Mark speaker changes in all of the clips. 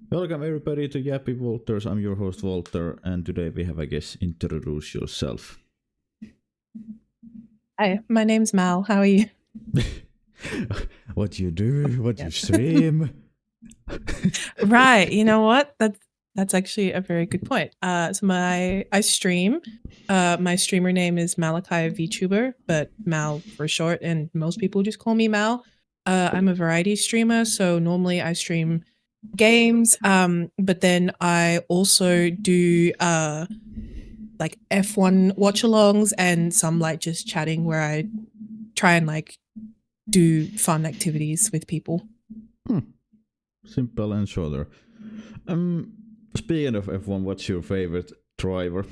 Speaker 1: Welcome everybody to Yapping Walters. I'm your host Walter, and today we have, I guess, introduce yourself.
Speaker 2: Hi, my name's Mal. How are you?
Speaker 1: What you do? What you stream?
Speaker 2: Right. You know what? That's actually a very good point. So I stream. My streamer name is MalachiVTuber, but Mal for short, and most people just call me Mal. I'm a variety streamer, so normally I stream games. But then I also do like F1 watch-alongs and some like just chatting where I try and like do fun activities with people.
Speaker 1: Simple and shorter. Speaking of F1, what's your favorite driver?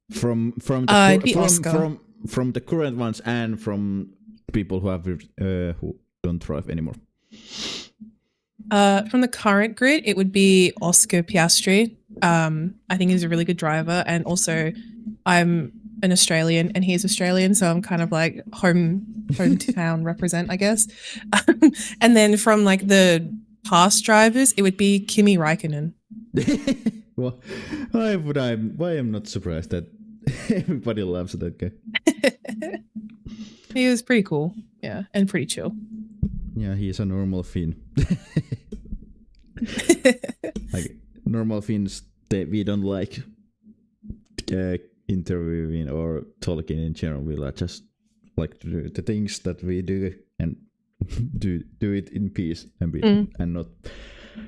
Speaker 1: From the current ones and from people who don't drive anymore.
Speaker 2: From the current grid, it would be Oscar Piastri. I think he's a really good driver, and also I'm an Australian and he's Australian, so I'm kind of like hometown represent, I guess. And then from like the past drivers, it would be Kimi Räikkönen.
Speaker 1: Well, why I'm not surprised that everybody loves that guy.
Speaker 2: He was pretty cool, yeah, and pretty chill.
Speaker 1: Yeah, he's a normal Finn. Like normal Finns, we don't like interviewing or talking in general. We just like to do the things that we do and do it in peace and not.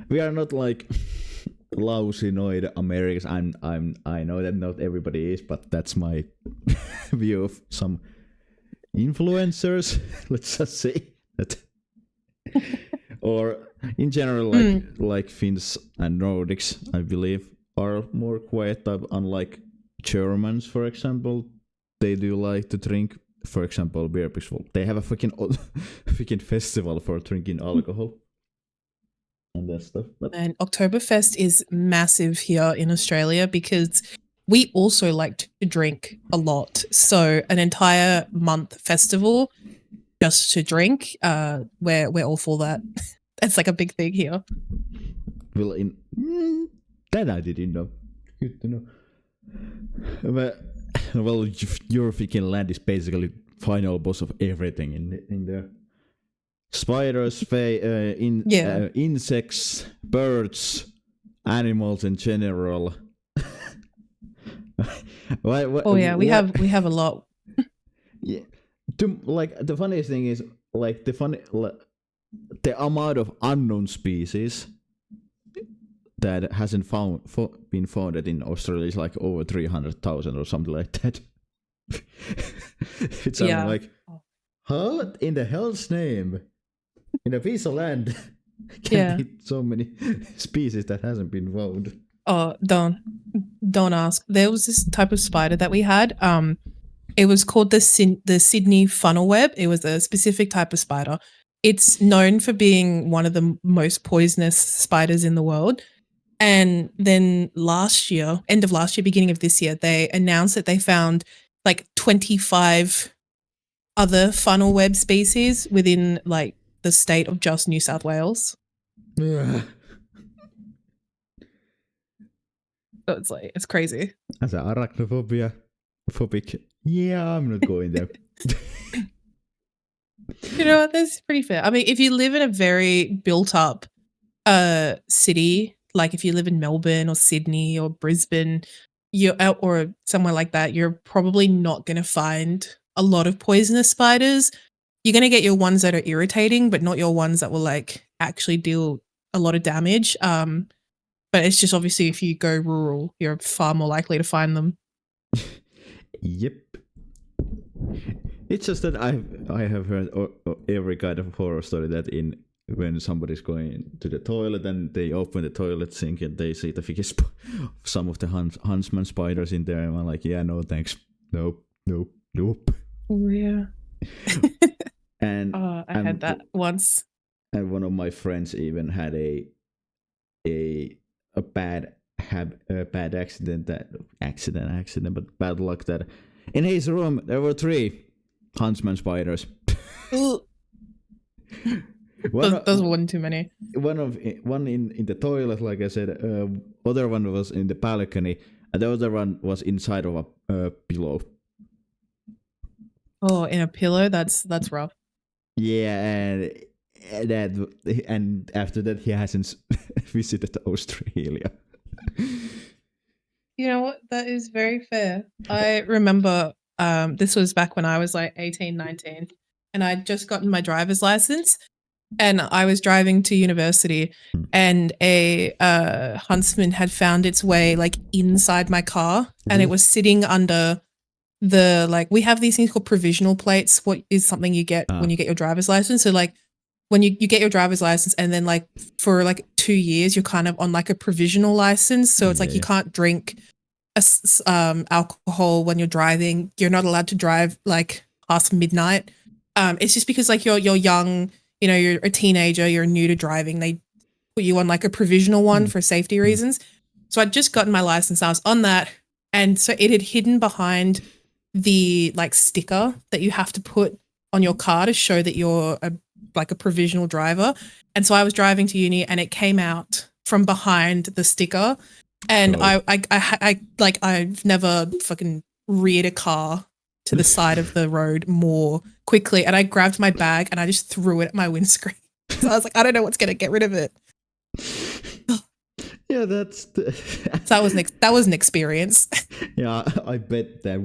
Speaker 1: We are not like lousy annoyed Americans. I know that not everybody is, but that's my view of some influencers. Let's just say that. Or in general, like Finns and Nordics, I believe, are more quiet type, unlike Germans, for example. They do like to drink, for example, beer. They have a freaking festival for drinking alcohol and that stuff.
Speaker 2: And Oktoberfest is massive here in Australia because we also like to drink a lot. So an entire month festival just to drink, we're all for that. It's like a big thing here.
Speaker 1: Well, that I didn't know. Good to know. But, well, your freaking land is basically final boss of everything in there. Spiders, insects, birds, animals in general.
Speaker 2: We have a lot.
Speaker 1: Yeah. Like the funniest thing is like the amount of unknown species that hasn't been founded in Australia is like over 300,000 or something like that. It's like, how in the hell's name in a piece of land can be so many species that hasn't been found?
Speaker 2: Oh, don't ask. There was this type of spider that we had. It was called the Sydney funnel web. It was a specific type of spider. It's known for being one of the most poisonous spiders in the world. And then end of last year, beginning of this year, they announced that they found like 25 other funnel web species within like the state of just New South Wales. So it's like, it's crazy.
Speaker 1: As an arachnophobia phobic, yeah, I'm not going there.
Speaker 2: You know what? That's pretty fair. I mean, if you live in a very built up city, like if you live in Melbourne or Sydney or Brisbane, or somewhere like that, you're probably not going to find a lot of poisonous spiders. You're going to get your ones that are irritating, but not your ones that will like actually deal a lot of damage. But it's just obviously if you go rural, you're far more likely to find them.
Speaker 1: Yep. It's just that I have heard every kind of horror story that when somebody's going to the toilet and they open the toilet sink and they see some of the huntsman spiders in there, and I'm like, yeah, no thanks, nope.
Speaker 2: Oh yeah.
Speaker 1: And
Speaker 2: I had that once.
Speaker 1: And one of my friends even had a bad accident, but bad luck that in his room there were 3 huntsman spiders.
Speaker 2: Those were one too many.
Speaker 1: One in the toilet, like I said. Other one was in the balcony, and the other one was inside of a pillow.
Speaker 2: Oh, in a pillow? That's rough.
Speaker 1: Yeah, and after that he hasn't visited Australia.
Speaker 2: You know what? That is very fair. I remember this was back when I was like 18, 19, and I'd just gotten my driver's license, and I was driving to university, and a huntsman had found its way like inside my car, and it was sitting under the, like, we have these things called provisional plates. What is something you get when you get your driver's license? So like when you get your driver's license, and then like for like 2 years you're kind of on like a provisional license, so it's like you can't drink alcohol when you're driving. You're not allowed to drive like past midnight. It's just because like you're young, you know, you're a teenager, you're new to driving. They put you on like a provisional one for safety reasons. So I'd just gotten my license. I was on that, and so it had hidden behind the like sticker that you have to put on your car to show that you're like a provisional driver. And so I was driving to uni, and it came out from behind the sticker. And I've never fucking reared a car to the side of the road more quickly. And I grabbed my bag and I just threw it at my windscreen. So I was like, I don't know what's going to get rid of it.
Speaker 1: Yeah,
Speaker 2: so that was an experience.
Speaker 1: Yeah, I bet that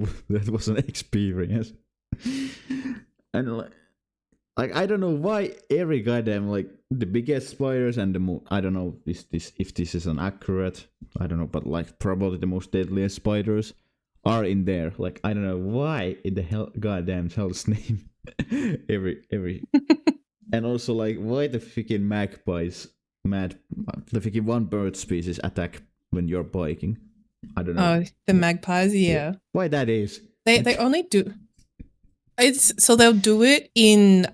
Speaker 1: was an experience. And like I don't know why every goddamn like the biggest spiders and I don't know if this is an accurate, I don't know, but like probably the most deadliest spiders are in there. Like I don't know why in the hell's name every and also like why the freaking magpies the freaking one bird species attack when you're biking. I don't know.
Speaker 2: Oh, the magpies, yeah.
Speaker 1: Why that is?
Speaker 2: They only do. So they'll do it in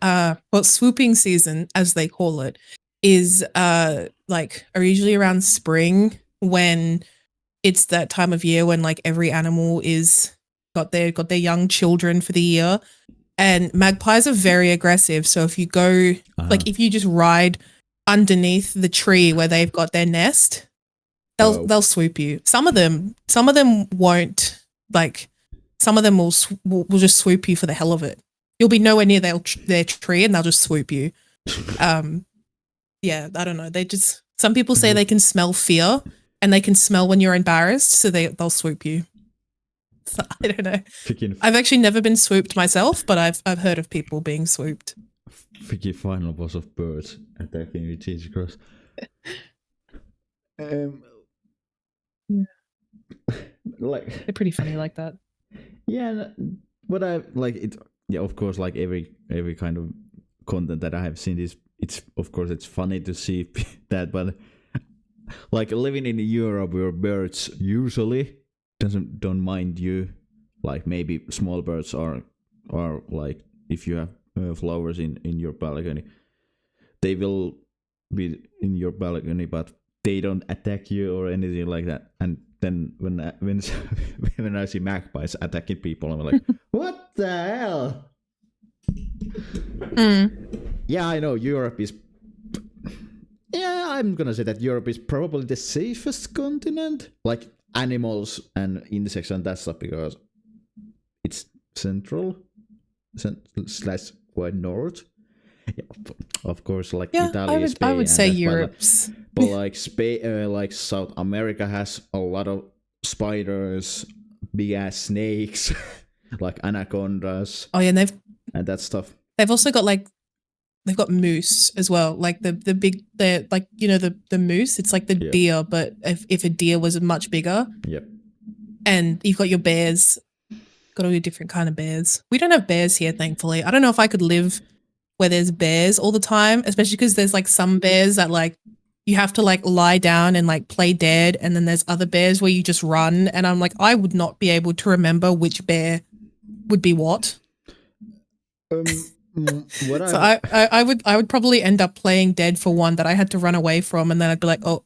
Speaker 2: swooping season, as they call it, is like are usually around spring, when it's that time of year when like every animal is got their young children for the year. And magpies are very aggressive. So if you go like if you just ride underneath the tree where they've got their nest, they'll swoop you. Some of them won't, like some of them will just swoop you for the hell of it. You'll be nowhere near their tree and they'll just swoop you. Yeah, I don't know. Some people say they can smell fear and they can smell when you're embarrassed, so they'll swoop you. So, I don't know. I've actually never been swooped myself, but I've heard of people being swooped.
Speaker 1: Freaking final boss of birds attacking you, Jesus Christ. Like
Speaker 2: they're pretty funny like that.
Speaker 1: Yeah, but I like it. Yeah, of course, like every kind of content that I have seen it's of course it's funny to see that, but like living in Europe where birds usually don't mind you, like maybe small birds are like if you have flowers in your balcony, they will be in your balcony, but they don't attack you or anything like that. And then when I see magpies attacking people, I'm like, what the hell? Yeah, I know Europe is. Yeah, I'm gonna say that Europe is probably the safest continent, like animals and insects and that stuff, because it's central / quite north. Yeah, of course, like Italy, Spain.
Speaker 2: I would say Europe's.
Speaker 1: But like Spain, like South America has a lot of spiders, big ass snakes, like anacondas.
Speaker 2: Oh yeah,
Speaker 1: and that stuff.
Speaker 2: They've also got they've got moose as well, like the like, you know, the moose. It's like the deer, but if a deer was much bigger.
Speaker 1: Yep.
Speaker 2: And you've got your bears. Got all your different kind of bears. We don't have bears here, thankfully. I don't know if I could live where there's bears all the time, especially because there's like some bears that like you have to like lie down and like play dead, and then there's other bears where you just run, and I'm like, I would not be able to remember which bear would be what. So I would probably end up playing dead for one that I had to run away from, and then I'd be like, oh,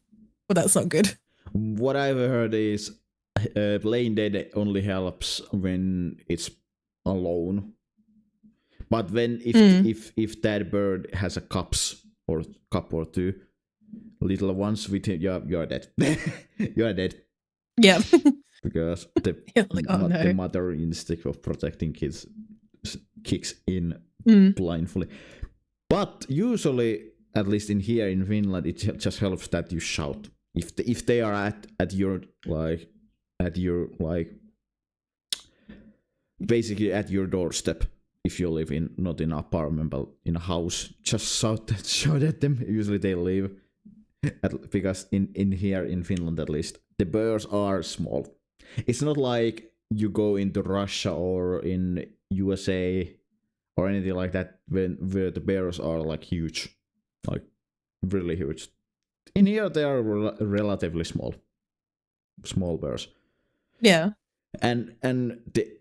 Speaker 2: well, that's not good.
Speaker 1: What I've heard is playing dead only helps when it's alone. But when if that bird has a cubs, or cup or two little ones with him, you're dead. You're dead.
Speaker 2: Yeah.
Speaker 1: Because the,
Speaker 2: Like, oh, no.
Speaker 1: the mother instinct of protecting kids kicks in blindly. But usually, at least in here in Finland, it just helps that you shout. If they are at your basically at your doorstep. If you live in not in an apartment but in a house, just shout at them. Usually they leave. Because in here in Finland at least, the bears are small. It's not like you go into Russia or in USA or anything like that where the bears are like huge, like really huge. In here they are relatively small bears.
Speaker 2: Yeah.
Speaker 1: And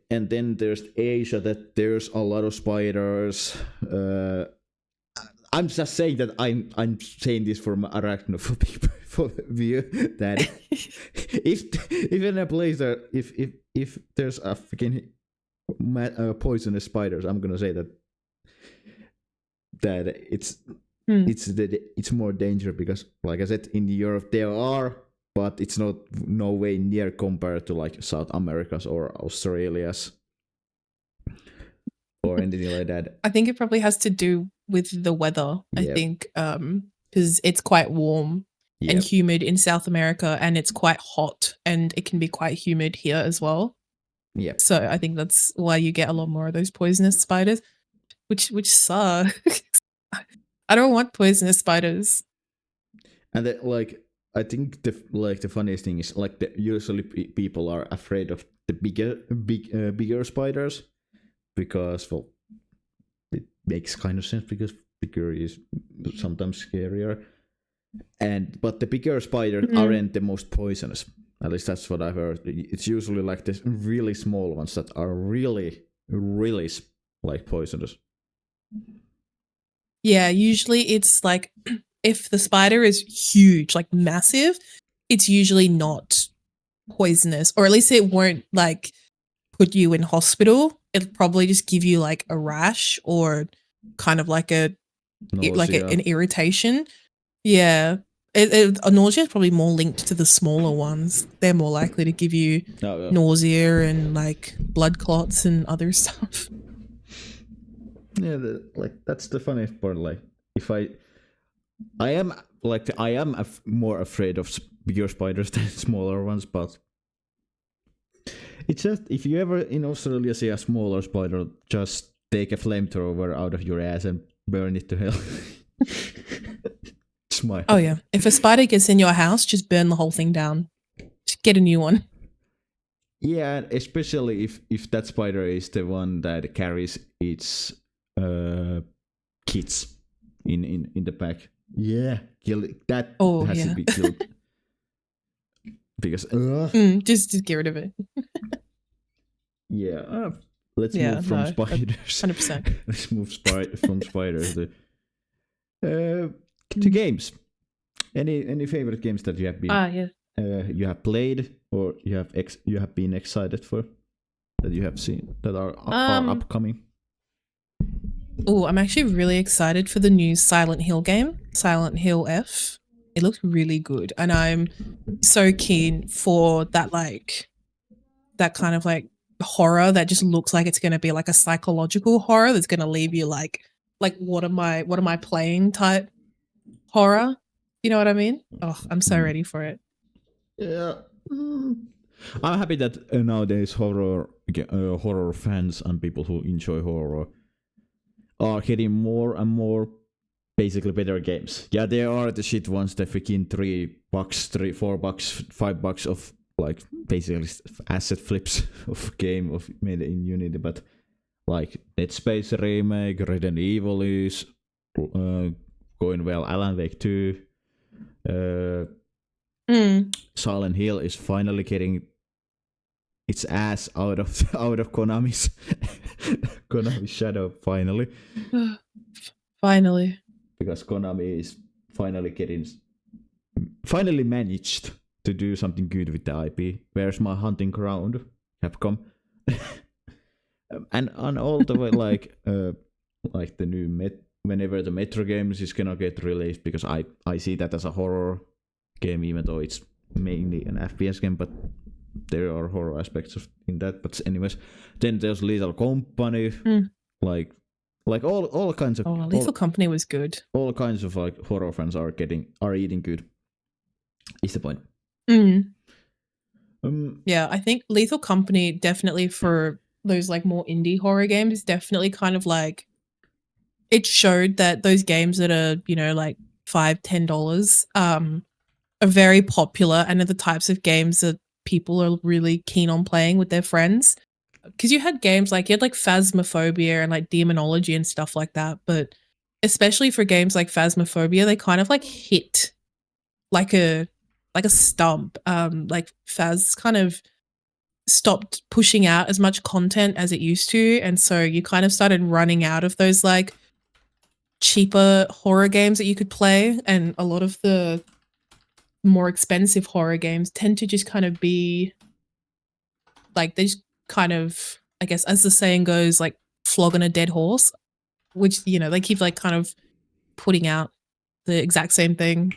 Speaker 1: then there's Asia, that there's a lot of spiders. I'm just saying that I'm saying this from arachnophobic view that if in a place that if there's a freaking poisonous spiders, I'm gonna say that it's more dangerous because, like I said, in Europe there are, but it's no way near compared to like South America's or Australia's or anything like that.
Speaker 2: I think it probably has to do with the weather. I think because it's quite warm and humid in South America, and it's quite hot, and it can be quite humid here as well.
Speaker 1: Yeah.
Speaker 2: So I think that's why you get a lot more of those poisonous spiders, which suck. I don't want poisonous spiders.
Speaker 1: And I think the funniest thing is like usually people are afraid of the bigger spiders because it makes kind of sense because bigger is sometimes scarier. But the bigger spiders aren't the most poisonous. At least that's what I've heard. It's usually like the really small ones that are really, really like poisonous.
Speaker 2: Yeah, usually it's like if the spider is huge, like massive, it's usually not poisonous, or at least it won't like put you in hospital. It'll probably just give you like a rash or kind of like an irritation. Yeah. Nausea is probably more linked to the smaller ones. They're more likely to give you nausea and like blood clots and other stuff.
Speaker 1: Yeah, that's the funniest part. Like, if I am more afraid of bigger spiders than smaller ones, but it's just if you ever in Australia see a smaller spider, just take a flamethrower out of your ass and burn it to hell. Smile.
Speaker 2: Oh yeah, if a spider gets in your house, just burn the whole thing down. Just get a new one.
Speaker 1: Yeah, especially if that spider is the one that carries its kids in the pack. Yeah, kill it. That has to be killed. Because
Speaker 2: just to get rid of it.
Speaker 1: Yeah, let's move from spiders.
Speaker 2: 100%.
Speaker 1: Let's move from spiders to games. Any favorite games that you have been you have played or you have been excited for that you have seen that are upcoming?
Speaker 2: Oh, I'm actually really excited for the new Silent Hill game, Silent Hill F. It looks really good, and I'm so keen for that kind of like horror that just looks like it's going to be like a psychological horror that's going to leave you like what am I playing type horror. You know what I mean? Oh, I'm so ready for it.
Speaker 1: Yeah. I'm happy that nowadays horror fans and people who enjoy horror are getting more and more basically better games. Yeah, there are the shit ones that freaking $3, $4, $5 of like basically asset flips of game of made in Unity, but like Dead Space remake, Resident Evil is going well, Alan Wake 2, Silent Hill is finally getting its ass out of Konami's shadow finally.
Speaker 2: Finally.
Speaker 1: Because Konami is finally managed to do something good with the IP. Where's my hunting ground, Capcom? and all the way like the new whenever the Metro games is gonna get released, because I see that as a horror game, even though it's mainly an FPS game, but there are horror aspects in that. But anyways, then there's Lethal Company, like all kinds of.
Speaker 2: Oh, Lethal Company was good.
Speaker 1: All kinds of like horror fans are eating good. Is the point?
Speaker 2: Yeah, I think Lethal Company definitely for those like more indie horror games definitely kind of like it showed that those games that are, you know, like $5-10 are very popular and are the types of games that people are really keen on playing with their friends. Because you had games like Phasmophobia and like Demonology and stuff like that, but especially for games like Phasmophobia, they kind of like hit like a stump. Like Phas kind of stopped pushing out as much content as it used to, and so you kind of started running out of those like cheaper horror games that you could play, and a lot of the more expensive horror games tend to just kind of be like they just kind of, I guess, as the saying goes, like flogging a dead horse, which, you know, they keep like kind of putting out the exact same thing.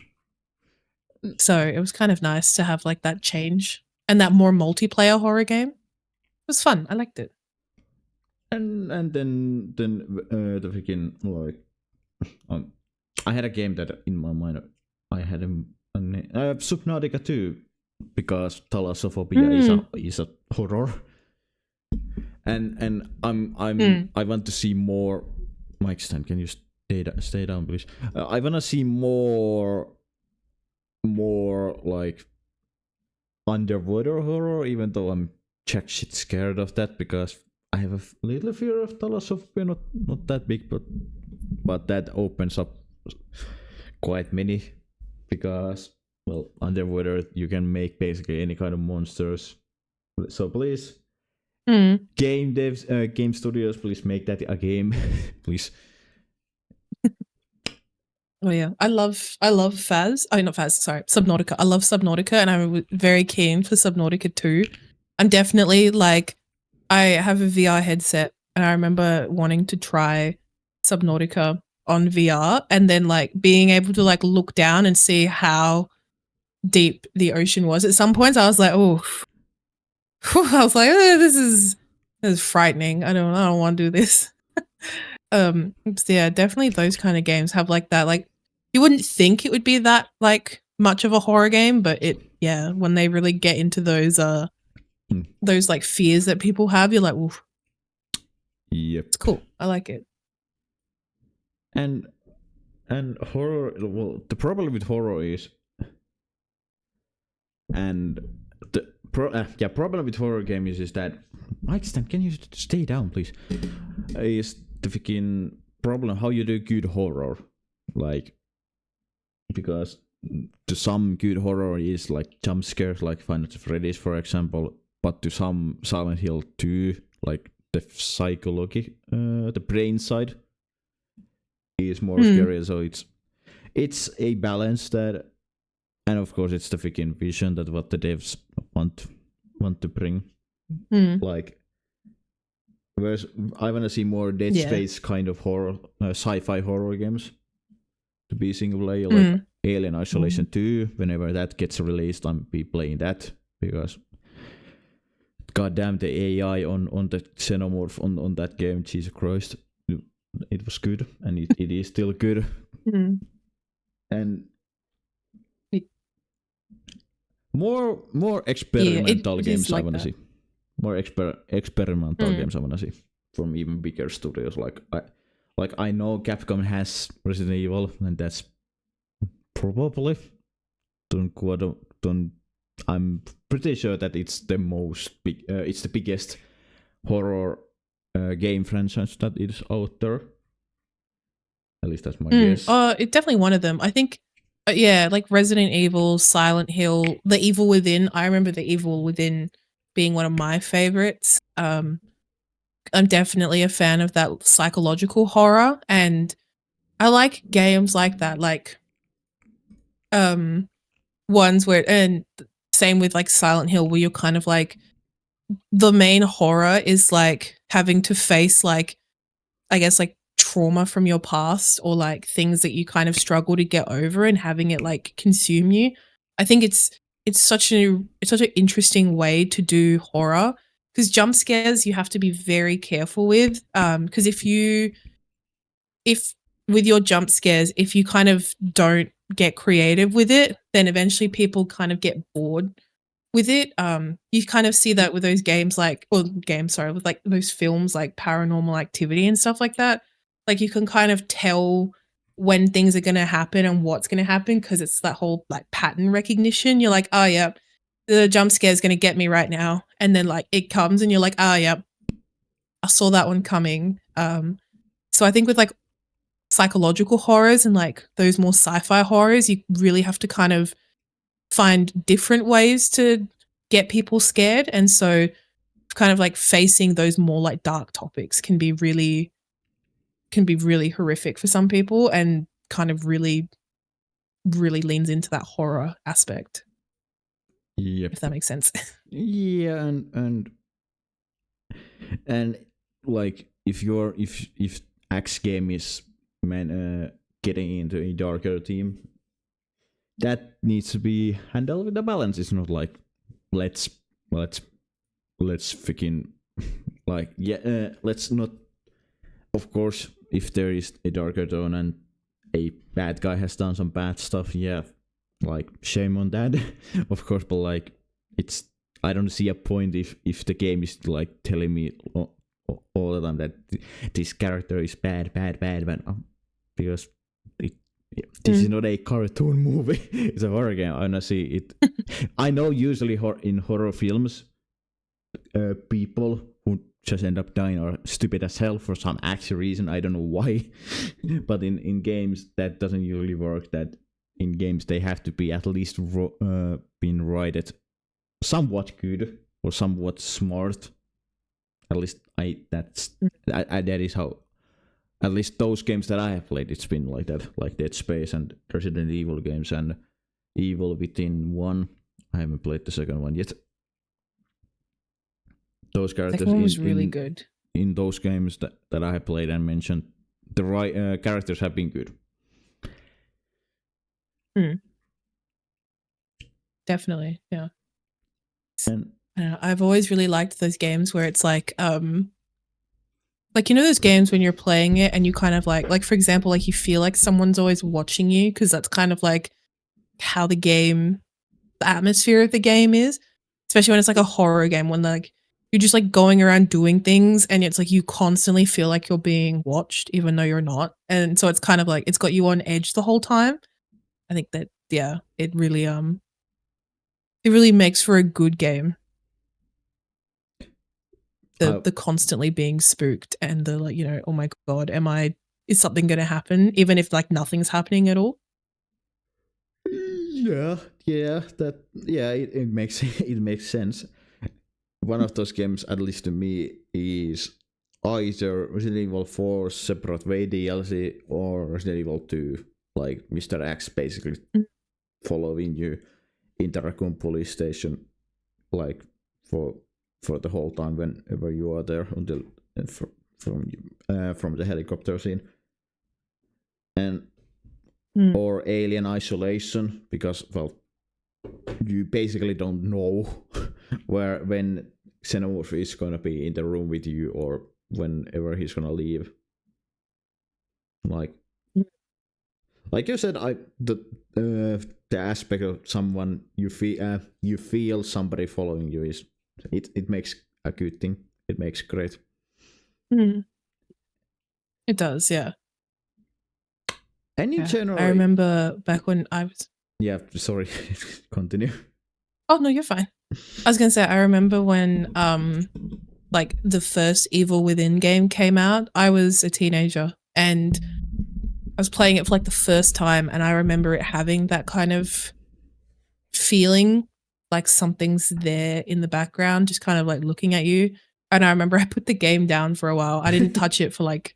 Speaker 2: So it was kind of nice to have like that change and that more multiplayer horror game. It was fun. I liked it.
Speaker 1: And then the freaking like I had a game that in my mind I had Subnautica 2, because Thalassophobia is a horror, and I want to see more. Mike Stan, can you stay down, please? I want to see more like underwater horror, even though I'm jack shit scared of that, because I have a little fear of Thalassophobia, not that big, but that opens up quite many, because well, underwater you can make basically any kind of monsters. So please, game devs, game studios, please make that a game, please.
Speaker 2: Oh yeah, I love Phas. Oh, not Phas. Sorry, Subnautica. I love Subnautica, and I'm very keen for Subnautica 2. I'm definitely like, I have a VR headset, and I remember wanting to try Subnautica on VR, and then like being able to like look down and see how deep the ocean was. At some points, I was like, oh, I was like, this is frightening. I don't want to do this. So yeah, definitely those kind of games have like that. Like, you wouldn't think it would be that like much of a horror game, but yeah, when they really get into those like fears that people have, you're like, oof.
Speaker 1: Yep,
Speaker 2: it's cool. I like it.
Speaker 1: And horror. Well, the problem with horror is, and the problem with horror games is that, Mike Stan, can you stay down, please? Is the freaking problem how you do good horror, like, because to some good horror is like jump scares, like Final Freddy's, for example, but to some Silent Hill 2, like the psychology, the brain side is more scary. So it's a balance that, and of course it's the freaking vision that what the devs want to bring. Like, whereas I want to see more Dead Space kind of horror, sci-fi horror games to be single player, like Alien Isolation 2. Whenever that gets released, I'm be playing that, because goddamn the AI on the xenomorph on that game, Jesus Christ, it was good, and it is still good. And more experimental games like I want to see. More experimental games I want to see from even bigger studios. Like I know Capcom has Resident Evil, and that's probably I'm pretty sure that it's the it's the biggest horror game franchise that is out there. At least that's my guess.
Speaker 2: It's definitely one of them. I think, yeah, like Resident Evil, Silent Hill, The Evil Within. I remember The Evil Within being one of my favorites. I'm definitely a fan of that psychological horror, and I like games like that, like ones where, and same with like Silent Hill, where you're kind of like, the main horror is like having to face like, I guess, like trauma from your past or like things that you kind of struggle to get over and having it like consume you. I think it's such an interesting way to do horror, because jump scares you have to be very careful with, because if with your jump scares, if you kind of don't get creative with it, then eventually people kind of get bored with it. You kind of see that with those games with like those films like Paranormal Activity and stuff like that. Like you can kind of tell when things are going to happen and what's going to happen, because it's that whole like pattern recognition. You're like, oh yeah, the jump scare is going to get me right now, and then like it comes and you're like, oh yeah, I saw that one coming. So I think with like psychological horrors and like those more sci-fi horrors, you really have to kind of find different ways to get people scared. And so kind of like facing those more like dark topics can be really horrific for some people, and kind of really leans into that horror aspect.
Speaker 1: Yep.
Speaker 2: If that makes sense.
Speaker 1: Yeah, and like if X game is getting into a darker theme, that needs to be handled with the balance. It's not like let's freaking like let's not. Of course, if there is a darker tone and a bad guy has done some bad stuff, yeah, like shame on that. Of course, but like I don't see a point if the game is like telling me all the time that this character is bad, because this is not a cartoon movie. It's a horror game. I see it. I know usually in horror films, people who just end up dying are stupid as hell for some actual reason. I don't know why. But in games, that doesn't usually work. That in games, they have to be at least been rated somewhat good or somewhat smart. At least that is how. At least those games that I have played, it's been like that, like Dead Space and Resident Evil games and Evil Within 1. I haven't played the second one yet. Those characters
Speaker 2: second one was really good.
Speaker 1: In those games that I have played and mentioned, the right characters have been good.
Speaker 2: Definitely, yeah.
Speaker 1: And
Speaker 2: I've always really liked those games where it's like you know those games when you're playing it and you kind of like for example, like you feel like someone's always watching you, because that's kind of like how the atmosphere of the game is, especially when it's like a horror game, when like you're just like going around doing things and it's like you constantly feel like you're being watched even though you're not. And so it's kind of like it's got you on edge the whole time. I think that, yeah, it really makes for a good game. The constantly being spooked and the like, you know, oh my god, is something going to happen even if like nothing's happening at all?
Speaker 1: It makes sense. One of those games, at least to me, is either Resident Evil 4 Separate Way DLC or Resident Evil 2, like Mr. X basically following you in the Raccoon Police Station, like for the whole time whenever you are there until from the helicopter scene, and or Alien Isolation, because you basically don't know when Xenomorph is gonna be in the room with you or whenever he's gonna leave. Like you said, the aspect of someone you feel somebody following you is it makes a good thing. It makes great.
Speaker 2: It does, yeah.
Speaker 1: And in general,
Speaker 2: I remember back when I was.
Speaker 1: Yeah, sorry. Continue.
Speaker 2: Oh no, you're fine. I was gonna say I remember when like the first Evil Within game came out. I was a teenager and I was playing it for like the first time, and I remember it having that kind of feeling like something's there in the background, just kind of like looking at you. And I remember I put the game down for a while. I didn't touch it for like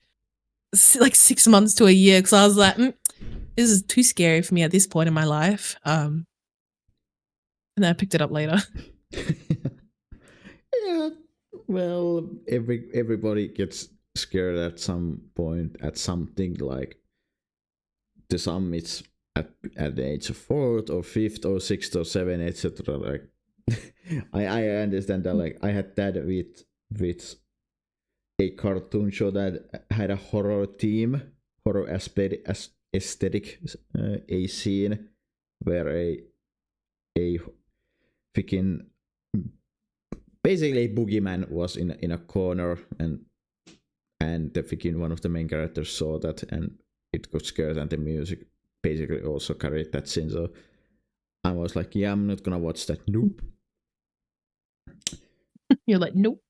Speaker 2: 6 months to a year, because I was like, this is too scary for me at this point in my life. And then I picked it up later.
Speaker 1: Yeah, well, everybody gets scared at some point at something like the summits at the age of 4th or 5th or 6th or 7th, etc. Like I understand that. Like I had that with a cartoon show that had a horror theme, horror aesthetic, a scene where a freaking basically a boogeyman was in a corner, and the freaking one of the main characters saw that and it got scared, and the music basically also carried that scene. So I was like, yeah, I'm not gonna watch that. Nope.
Speaker 2: You're like, nope.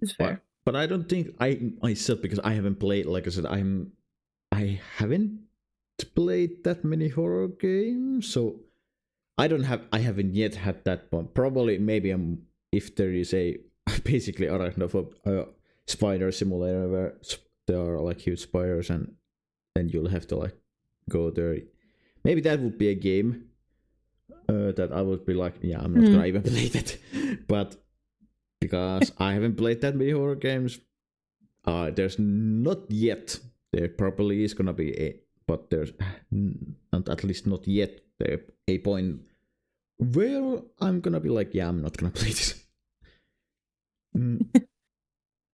Speaker 2: It's fair.
Speaker 1: But I don't think I myself, because I haven't played, like I said, I haven't played that many horror games, so I haven't yet had that one. Probably maybe if there is a basically arachnophobia spider simulator where there are like huge spiders and then you'll have to like go there. Maybe that would be a game that I would be like, yeah, I'm not gonna even play that. But because I haven't played that many horror games, there's not yet. There probably is gonna be but there's not, at least not yet, a point where I'm gonna be like, yeah, I'm not gonna play this.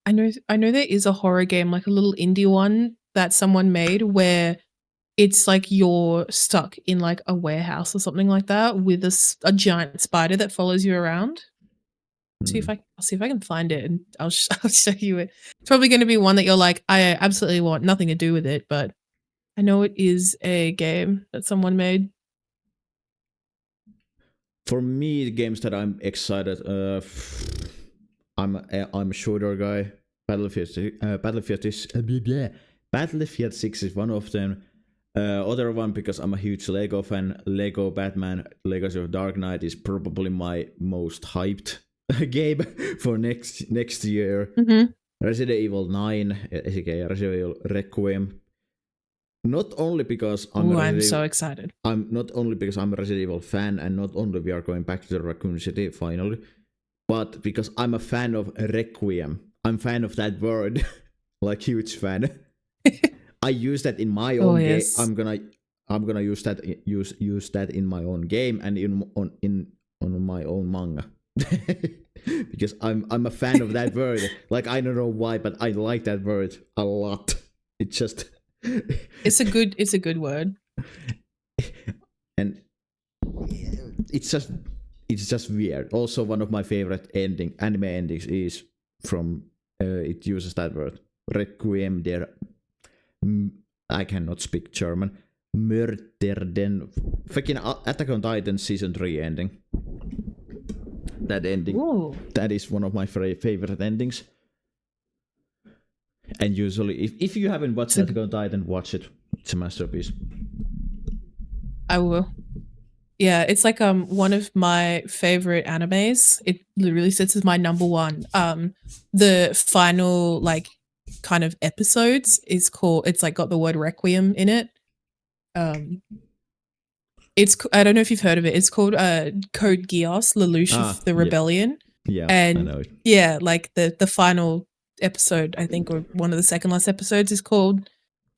Speaker 2: I know there is a horror game, like a little indie one that someone made where it's like you're stuck in like a warehouse or something like that with a giant spider that follows you around. I'll see if I can find it and I'll show you it. It's probably going to be one that you're like, I absolutely want nothing to do with it, but I know it is a game that someone made.
Speaker 1: For me, the games that I'm excited, I'm a shooter guy. Battlefield 6 is one of them. Other one, because I'm a huge Lego fan. Lego Batman Legacy of Dark Knight is probably my most hyped game for next year. Resident Evil 9, Resident Evil Requiem. Not only because
Speaker 2: I'm so excited.
Speaker 1: I'm not only because I'm a Resident Evil fan, and not only we are going back to the Raccoon City finally, but because I'm a fan of Requiem. I'm a fan of that word, like huge fan. I use that in my own game.
Speaker 2: Yes.
Speaker 1: I'm gonna use that in my own game and on my own manga. Because I'm a fan of that word. Like, I don't know why, but I like that word a lot. It's just
Speaker 2: it's a good word.
Speaker 1: And it's just weird. Also, one of my favorite anime endings is from it uses that word. Requiem der I cannot speak German. Mörderden. Fucking Attack on Titan season 3 ending. That ending.
Speaker 2: Ooh.
Speaker 1: That is one of my favorite endings. And usually, if you haven't watched Attack on Titan, watch it. It's a masterpiece.
Speaker 2: I will. Yeah, it's like one of my favorite animes. It literally sits as my number one. The final like kind of episodes is called. It's like got the word Requiem in it. It's I don't know if you've heard of it. It's called Code Geass, Lelouch of the Rebellion.
Speaker 1: Yeah,
Speaker 2: and
Speaker 1: I know it.
Speaker 2: Yeah, like the final episode, I think, or one of the second last episodes is called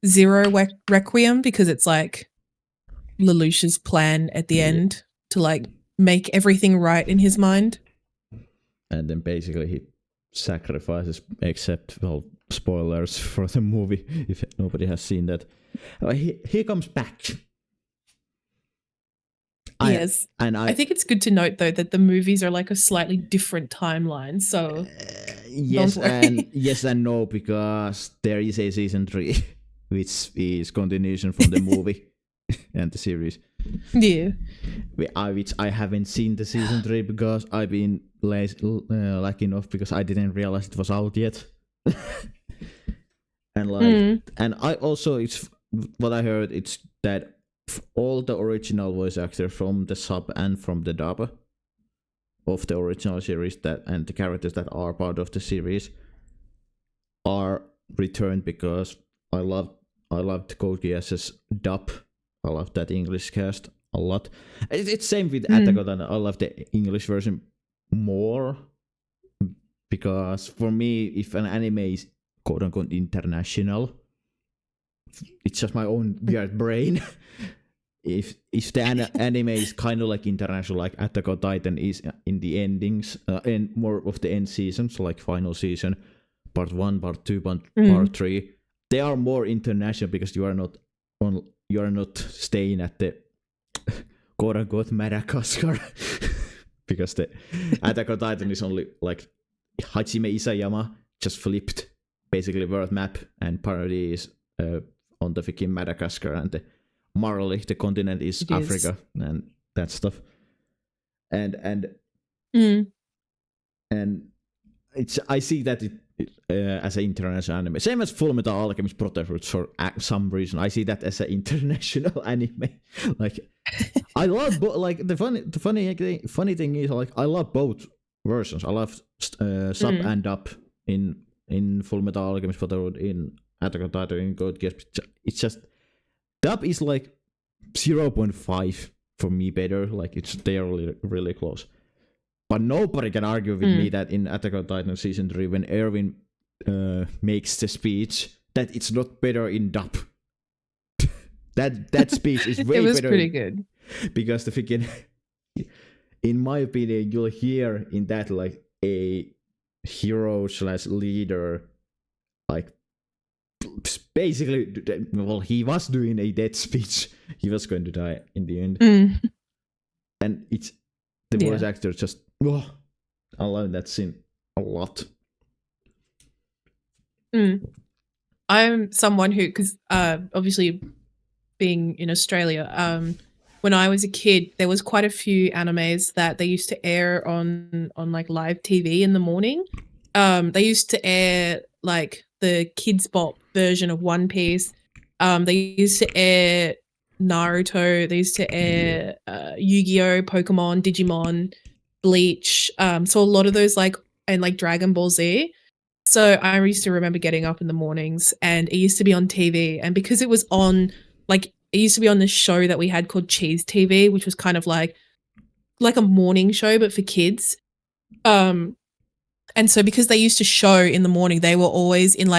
Speaker 2: Zero Requiem, because it's like Lelouch's plan at the end to like make everything right in his mind. And
Speaker 1: then basically he sacrifices, except, well, spoilers for the movie if nobody has seen that. He comes back.
Speaker 2: Yes. I think it's good to note though that the movies are like a slightly different timeline. So
Speaker 1: yes and no, because there is a season 3 which is continuation from the movie and the series.
Speaker 2: Yeah.
Speaker 1: Which I haven't seen the season 3 because I've been lucky enough because I didn't realize it was out yet. And like and I also, it's what I heard, it's that all the original voice actors from the sub and from the dub of the original series and the characters that are part of the series are returned, because I loved Code Geass's dub. I love that English cast a lot. It's same with Attack on Titan. I love the English version more because for me, if an anime is quote unquote international, it's just my own weird brain. if the anime is kind of like international, like Attack on Titan is in the endings, and more of the end seasons, like final season, part 1, part 2, part 3, they are more international because you are not staying at the quote unquote Madagascar. Because the Attack on Titan is only like Hajime Isayama just flipped basically world map, and parody is on the freaking Madagascar, and morally the continent is Africa and that stuff. And it's I see that it as an international anime. Same as Fullmetal Alchemist Brotherhood for some reason. I see that as an international anime. Like I love like the funny thing is like I love both versions. I love sub and dub in Fullmetal Alchemist Brotherhood, in Attack on Titan, in Code Geass. It's just dub is like 0.5 for me better. Like they're really close. But nobody can argue with me that in Attack on Titan Season 3, when Erwin makes the speech, that it's not better in dub. that speech is way better.
Speaker 2: It was pretty good.
Speaker 1: Because the freaking, in my opinion, you'll hear in that like a hero / leader, like basically, well, he was doing a death speech. He was going to die in the end. And it's the voice actor just, I love that scene a lot.
Speaker 2: I'm someone who, because obviously being in Australia, when I was a kid, there was quite a few animes that they used to air on like live TV in the morning. They used to air like the Kids Bop version of One Piece. They used to air Naruto. They used to air Yu-Gi-Oh, Pokemon, Digimon, Bleach. So a lot of those and Dragon Ball Z. So I used to remember getting up in the mornings, and it used to be on TV. And because it was on, it used to be on this show that we had called Cheese TV, which was kind of like a morning show, but for kids. And so because they used to show in the morning, they were always in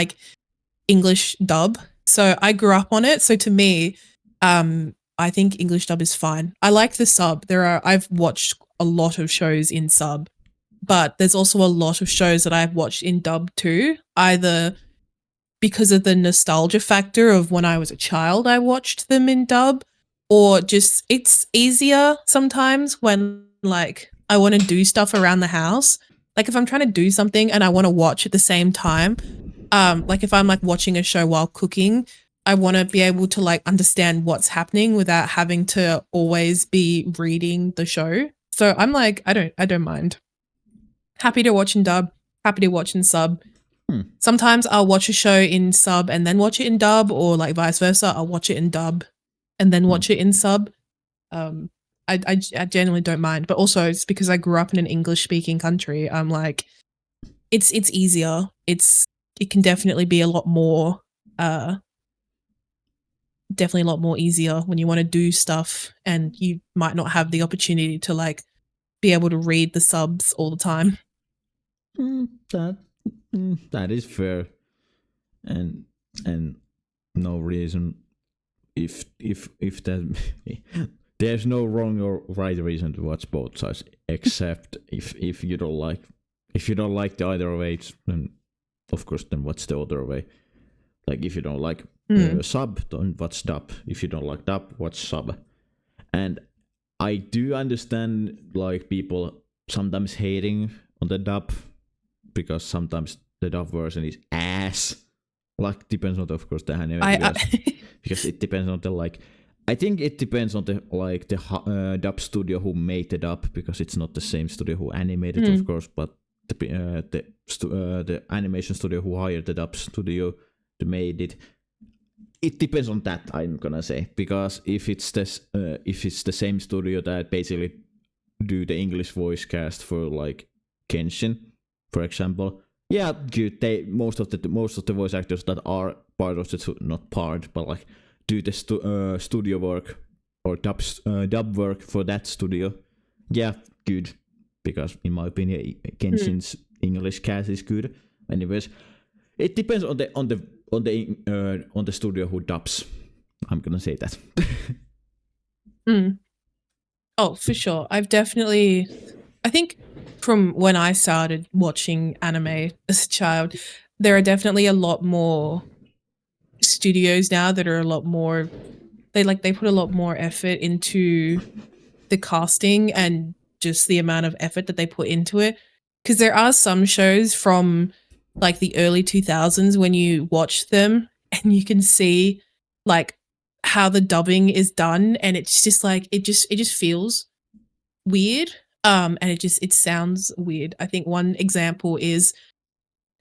Speaker 2: English dub. So I grew up on it. So to me, I think English dub is fine. I like the sub. I've watched a lot of shows in sub, but there's also a lot of shows that I've watched in dub too, either because of the nostalgia factor of when I was a child, I watched them in dub, or just it's easier sometimes when I want to do stuff around the house. Like if I'm trying to do something and I want to watch at the same time, if I'm watching a show while cooking, I want to be able to understand what's happening without having to always be reading the show. So I'm I don't mind. Happy to watch in dub, happy to watch in sub. Sometimes I'll watch a show in sub and then watch it in dub, or vice versa. I'll watch it in dub and then watch it in sub. I genuinely don't mind, but also it's because I grew up in an English speaking country. I'm it's easier. It can definitely be a lot more easier when you want to do stuff and you might not have the opportunity to be able to read the subs all the time.
Speaker 1: That is fair, and no reason if that there's no wrong or right reason to watch both sides, except if you don't like the either way, then of course then watch the other way. If you don't like sub, don't watch dub. If you don't like dub, watch sub. And I do understand people sometimes hating on the dub, because sometimes the dub version is ass. Depends on of course the anime, because it depends on the I think it depends on the dub studio who made the dub, because it's not the same studio who animated, of course, but the animation studio who hired the dub studio to made it. It depends on that, I'm gonna say, because if it's the same studio that basically do the English voice cast for Kenshin, for example, yeah, good. Most of the voice actors that are part of the not part, but do the studio work or dub work for that studio. Yeah, good, because in my opinion, Kenshin's English cast is good. Anyways, it depends on the studio who dubs. I'm gonna say that.
Speaker 2: Oh, for sure. I think from when I started watching anime as a child, there are definitely a lot more studios now that are a lot more, they put a lot more effort into the casting and just the amount of effort that they put into it. Because there are some shows from like the early 2000s when you watch them and you can see like how the dubbing is done, and it's just like it just feels weird. And it sounds weird. I think one example is,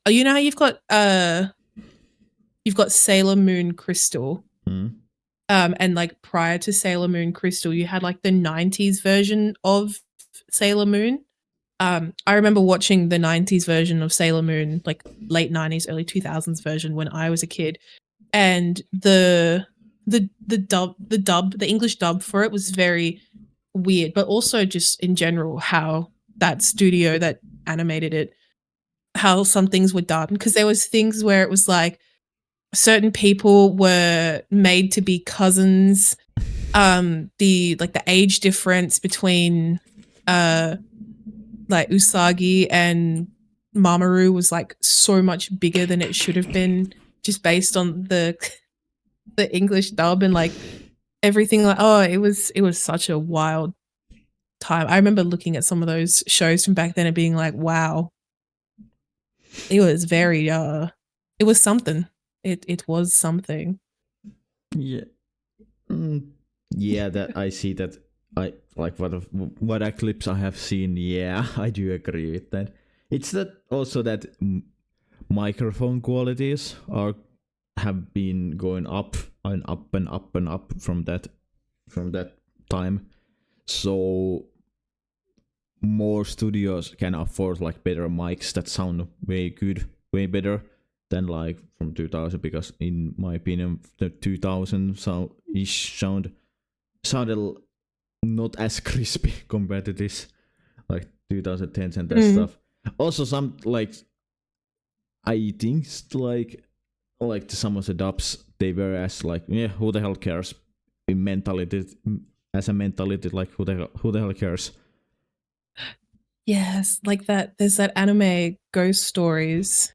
Speaker 2: you know how you've got Sailor Moon Crystal. And like prior to Sailor Moon Crystal, you had like the 90s version of Sailor Moon. I remember watching the 90s version of Sailor Moon, like late 90s, early 2000s version when I was a kid. And the English dub for it was very weird, but also just in general how that studio that animated it, how some things were done, because there was things where it was like certain people were made to be cousins. The age difference between like Usagi and Mamoru was like so much bigger than it should have been, just based on the English dub and like everything. Like, oh, it was such a wild time. I remember looking at some of those shows from back then and being like, wow, it was very it was something. It was something.
Speaker 1: Yeah. Yeah, that I see that. I like what clips I have seen. Yeah, I do agree with that. It's that also that microphone qualities have been going up and up and up and up from that time. So more studios can afford like better mics that sound way good, way better than like from 2000, because in my opinion the 2000 sounded not as crispy compared to this like 2010s and that stuff. Also some like I think like some of the dubs, they were as like, yeah, who the hell cares in mentality, as a mentality, like who the hell cares.
Speaker 2: Yes, like that. There's that anime Ghost Stories.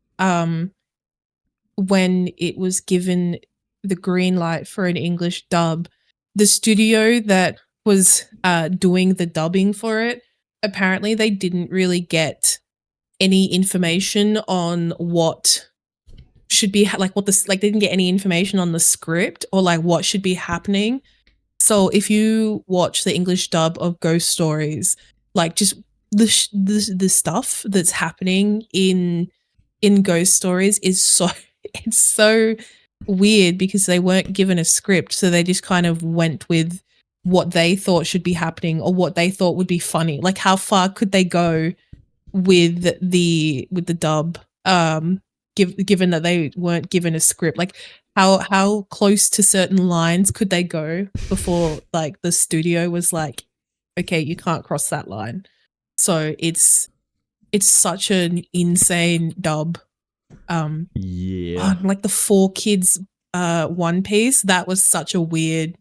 Speaker 2: When it was given the green light for an English dub, the studio that was doing the dubbing for it, apparently they didn't really get any information on what should be they didn't get any information on the script or like what should be happening. So if you watch the English dub of Ghost Stories, like just the stuff that's happening in Ghost Stories is so it's so weird, because they weren't given a script, so they just kind of went with what they thought should be happening or what they thought would be funny. Like how far could they go with the dub, given that they weren't given a script? Like how close to certain lines could they go before like the studio was like, okay, you can't cross that line. So it's such an insane dub.
Speaker 1: Yeah.
Speaker 2: Like the 4 Kids One Piece, that was such a weird.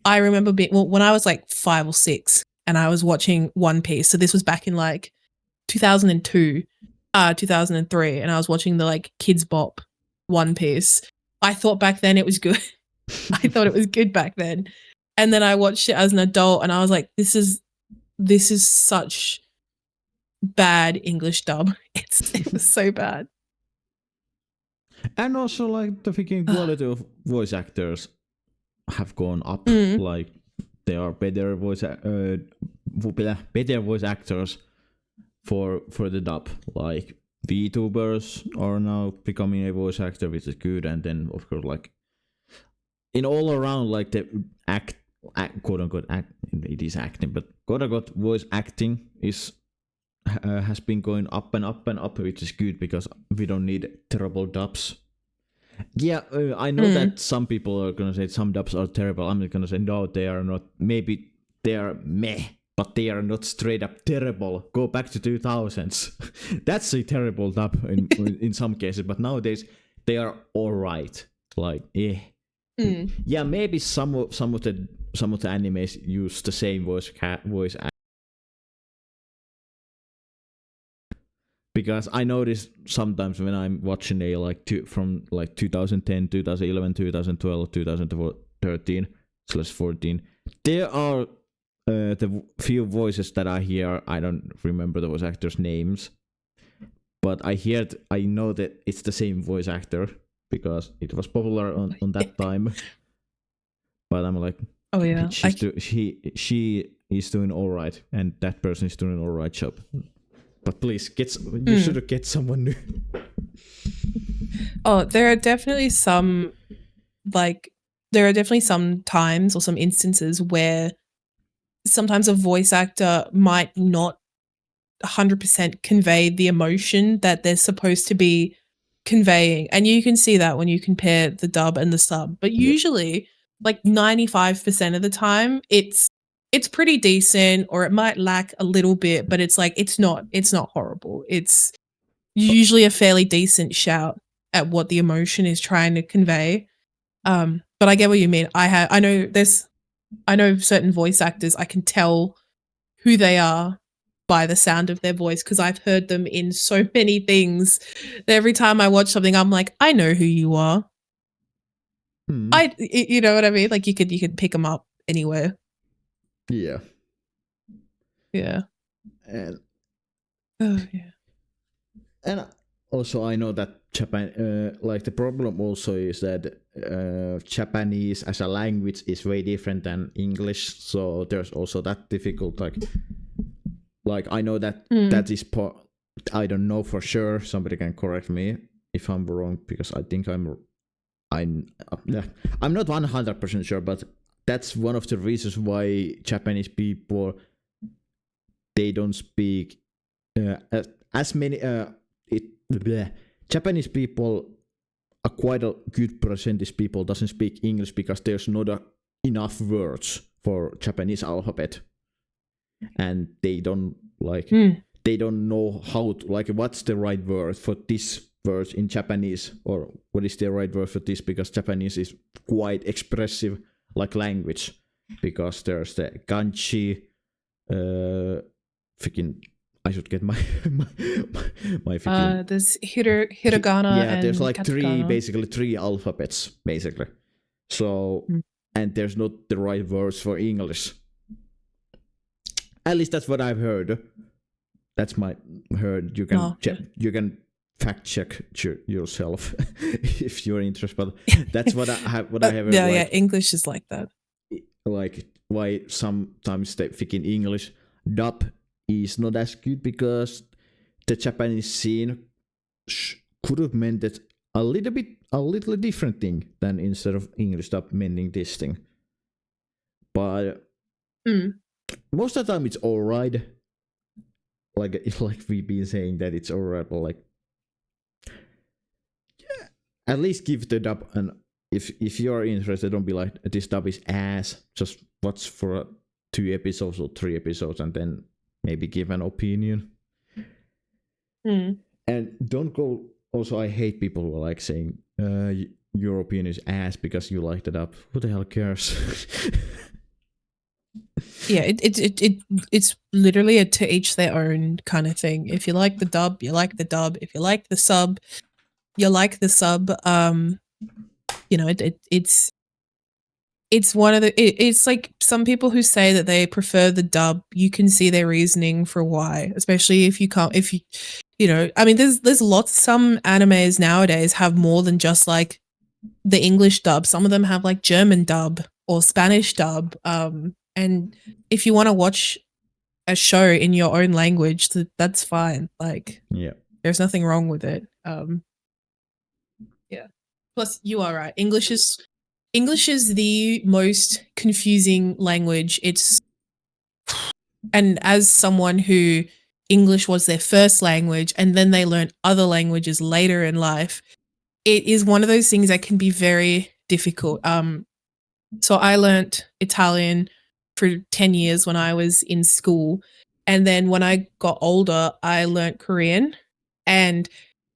Speaker 2: I remember when I was like 5 or 6 and I was watching One Piece. So this was back in like 2002, 2003, and I was watching the like Kids Bop One Piece. I thought back then it was good. I thought it was good back then. And then I watched it as an adult and I was like, this is such bad English dub. It was so bad.
Speaker 1: And also like the freaking quality of voice actors have gone up. Like there are better voice actors for the dub. Like VTubers are now becoming a voice actor, which is good. And then of course like in all around like the quote unquote it is acting, but quote unquote voice acting is has been going up and up and up, which is good because we don't need terrible dubs. Yeah, I know that some people are gonna say some dubs are terrible. I'm not gonna say no, they are not. Maybe they are meh, but they are not straight up terrible. Go back to 2000s. That's a terrible dub in some cases, but nowadays they are all right. Like, yeah, maybe some of the animes use the same voice because I notice sometimes when I'm watching from 2010, 2011, 2012, 2013/14, there are the few voices that I hear. I don't remember those actors' names, but I know that it's the same voice actor because it was popular on that time. But I'm like,
Speaker 2: oh yeah,
Speaker 1: she is doing all right, and that person is doing all right job. But please, you should get someone new.
Speaker 2: Oh, there are definitely some times or some instances where sometimes a voice actor might not 100% convey the emotion that they're supposed to be conveying. And you can see that when you compare the dub and the sub. But usually, like 95% of the time, it's pretty decent, or it might lack a little bit, but it's like it's not horrible. It's usually a fairly decent shout at what the emotion is trying to convey. But I get what you mean. I know certain voice actors, I can tell who they are by the sound of their voice because I've heard them in so many things that every time I watch something, I'm like, I know who you are. You know what I mean? Like you could pick them up anywhere.
Speaker 1: Yeah.
Speaker 2: Yeah.
Speaker 1: And
Speaker 2: and
Speaker 1: also I know that Japan, the problem also is that Japanese as a language is way different than English, so there's also that difficult. Like I know that that is part. I don't know for sure. Somebody can correct me if I'm wrong because I think I'm not 100% sure, but that's one of the reasons why Japanese people they don't speak as many. Japanese people, quite a good percentage people doesn't speak English because there's not enough words for Japanese alphabet, and they don't they don't know how to what's the right word for this word in Japanese, or what is the right word for this, because Japanese is quite expressive language, because there's the kanji, I should get my
Speaker 2: there's hiragana.
Speaker 1: Yeah,
Speaker 2: and
Speaker 1: there's
Speaker 2: katakana.
Speaker 1: three alphabets basically. So and there's not the right words for English. At least that's what I've heard. That's my heard. You can you can fact check yourself if you're interested. But that's what I have. What I have heard.
Speaker 2: Yeah, English is like that.
Speaker 1: Like why sometimes the freaking English dub is not as good, because the Japanese scene could have meant that a little different thing than instead of English dub meaning this thing. But most of the time it's alright. Like we've been saying that it's alright, but at least give the dub, and if you're interested, don't be like this dub is ass. Just watch for 2 episodes or 3 episodes and then maybe give an opinion. And don't go. Also, I hate people who are saying your opinion is ass because you liked it up. Who the hell cares?
Speaker 2: Yeah, it's literally a to each their own kind of thing. If you like the dub, you like the dub. If you like the sub, you like the sub. You know, it's one of the. It's like some people who say that they prefer the dub. You can see their reasoning for why, especially if you can't. If you know, I mean, there's lots. Some animes nowadays have more than just the English dub. Some of them have German dub or Spanish dub. And if you want to watch a show in your own language, that's fine. There's nothing wrong with it. Yeah. Plus, you are right. English is the most confusing language. And as someone who English was their first language and then they learn other languages later in life, it is one of those things that can be very difficult. So I learnt Italian for 10 years when I was in school. And then when I got older, I learnt Korean, and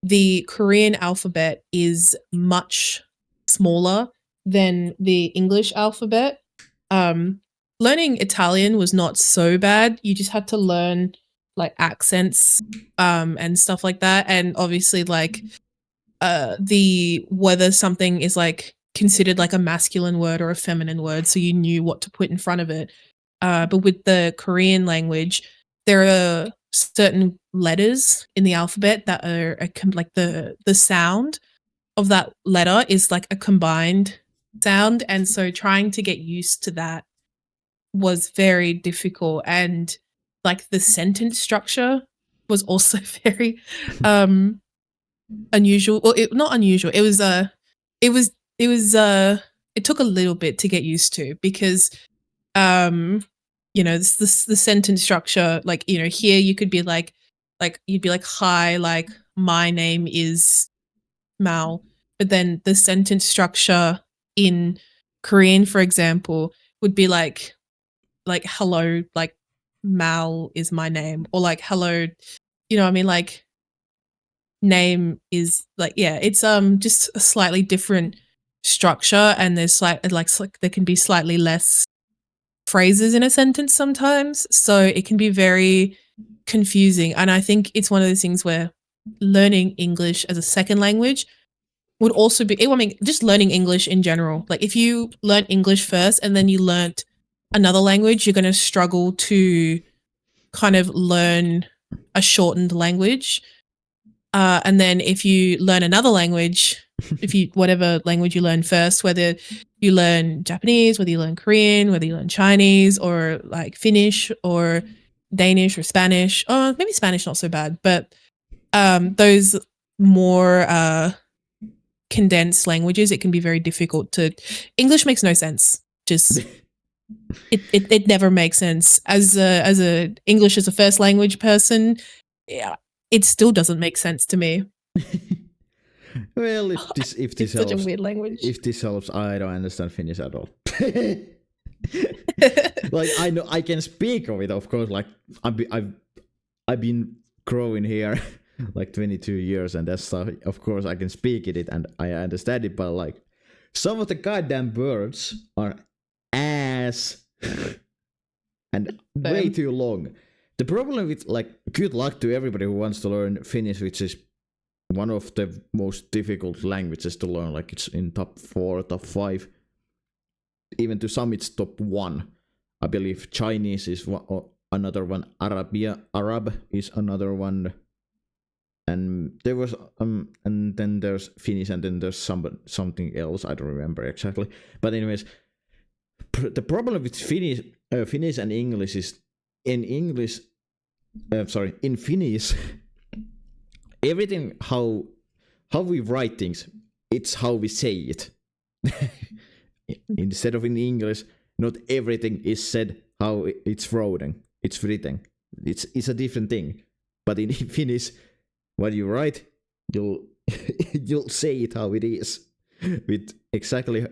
Speaker 2: the Korean alphabet is much smaller than the English alphabet. Learning Italian was not so bad. You just had to learn like accents and stuff like that. And obviously like whether something is like considered like a masculine word or a feminine word, so you knew what to put in front of it. But with the Korean language, there are certain letters in the alphabet that are like the sound of that letter is like a combined sound, and so trying to get used to that was very difficult. And like the sentence structure was also very unusual. Well, not unusual. It took a little bit to get used to, because the sentence structure, like, here you could be like you'd be like, hi, like, my name is Mal, but then the sentence structure in Korean, for example, would be like hello, like, Mal is my name, or like, hello, you know what I mean, like, name is like, yeah, it's just a slightly different structure, and there's like there can be slightly less phrases in a sentence sometimes, so it can be very confusing. And I think it's one of those things where learning English as a second language would also be, I mean, just learning English in general, like if you learn English first and then you learnt another language, you're going to struggle to kind of learn a shortened language. And then if you learn another language, whatever language you learn first, whether you learn Japanese, whether you learn Korean, whether you learn Chinese, or like Finnish or Danish or Spanish, or maybe Spanish not so bad, but those more condensed languages, it can be very difficult to. English makes no sense. Just it never makes sense. As a English as a first language person, yeah, it still doesn't make sense to me.
Speaker 1: Well, if this
Speaker 2: it's
Speaker 1: helps,
Speaker 2: such a weird language.
Speaker 1: If this helps, I don't understand Finnish at all. Like, I know I can speak of it, of course. Like, I've been growing here like 22 years, and that's stuff. Of course, I can speak it and I understand it, but like some of the goddamn words are ass and way too long. The problem with, like, good luck to everybody who wants to learn Finnish, which is one of the most difficult languages to learn. Like, it's in top 4, top 5. Even to some, it's top 1. I believe Chinese is another one. Arab is another one. And there was and then there's Finnish, and then there's something else. I don't remember exactly. But anyways, the problem with Finnish and English is in Finnish, everything how we write things, it's how we say it. Instead of in English, not everything is said how it's written. It's a different thing. But in Finnish, what you write, you'll say it how it is, with exactly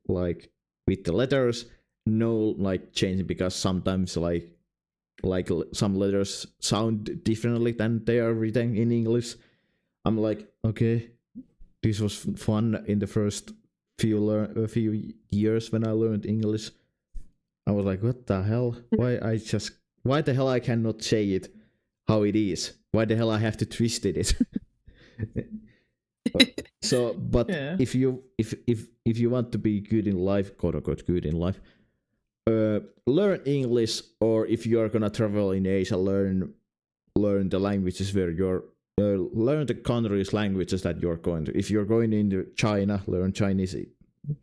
Speaker 1: like with the letters, no like change, because sometimes like some letters sound differently than they are written in English. I'm like, okay, this was fun in the first few years when I learned English. I was like, what the hell? Why the hell I cannot say it how it is? Why the hell I have to twist it? But yeah. if you want to be good in life, quote unquote good in life, learn English, or if you are gonna travel in Asia, learn the languages where you're learn the country's languages that you're going to. If you're going into China, learn Chinese.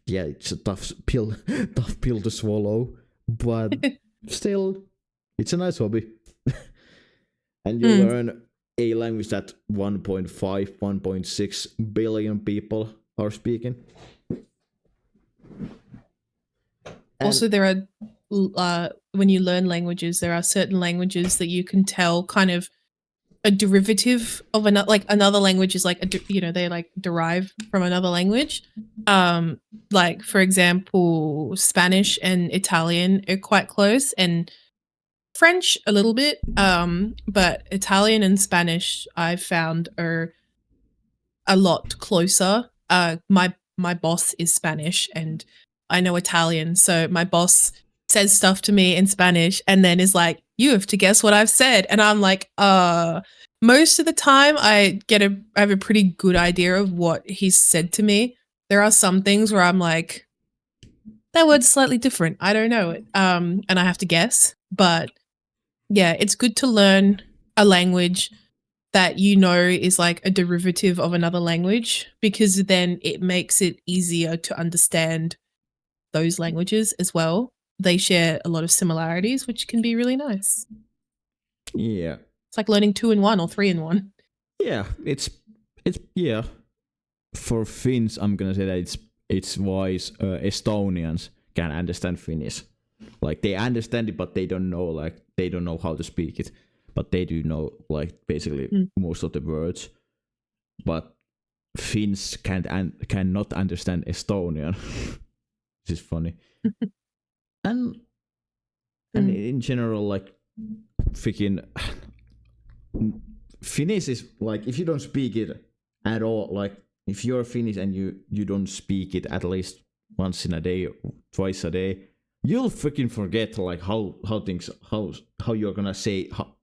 Speaker 1: Yeah, it's a tough pill to swallow, but still, it's a nice hobby. And you learn a language that 1.6 billion people are speaking.
Speaker 2: Also, there are when you learn languages, there are certain languages that you can tell kind of a derivative of another, like another language is like they like derive from another language. Like for example, Spanish and Italian are quite close, and French a little bit. But Italian and Spanish I've found are a lot closer. My boss is Spanish and I know Italian, so my boss says stuff to me in Spanish and then is like, "You have to guess what I've said," and I'm like, Most of the time, I have a pretty good idea of what he's said to me. There are some things where I'm like, that word's slightly different. I don't know it, and I have to guess. But yeah, it's good to learn a language that you know is like a derivative of another language, because then it makes it easier to understand those languages as well. They share a lot of similarities, which can be really nice.
Speaker 1: Yeah.
Speaker 2: It's like learning 2 in 1 or 3 in 1.
Speaker 1: Yeah, it's yeah. For Finns, I'm gonna say that it's wise. Estonians can understand Finnish. Like they understand it, but they don't know how to speak it. But they do know like basically most of the words. But Finns cannot understand Estonian. Which is funny. and in general, like freaking Finnish is like, if you don't speak it at all, like if you're Finnish and you don't speak it at least once in a day, twice a day, you'll freaking forget like how you're gonna say how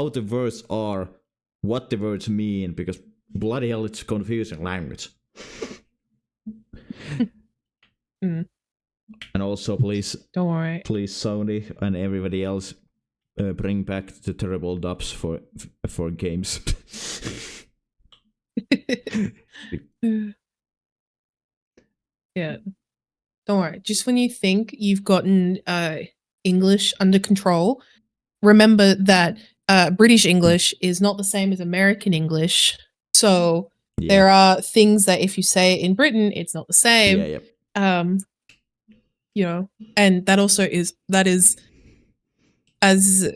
Speaker 1: the words are, what the words mean, because bloody hell, it's confusing language. And also, please,
Speaker 2: don't worry.
Speaker 1: Please, Sony and everybody else, bring back the terrible dubs for games.
Speaker 2: Yeah, don't worry. Just when you think you've gotten English under control, remember that British English is not the same as American English. So there are things that if you say in Britain, it's not the same. And that also is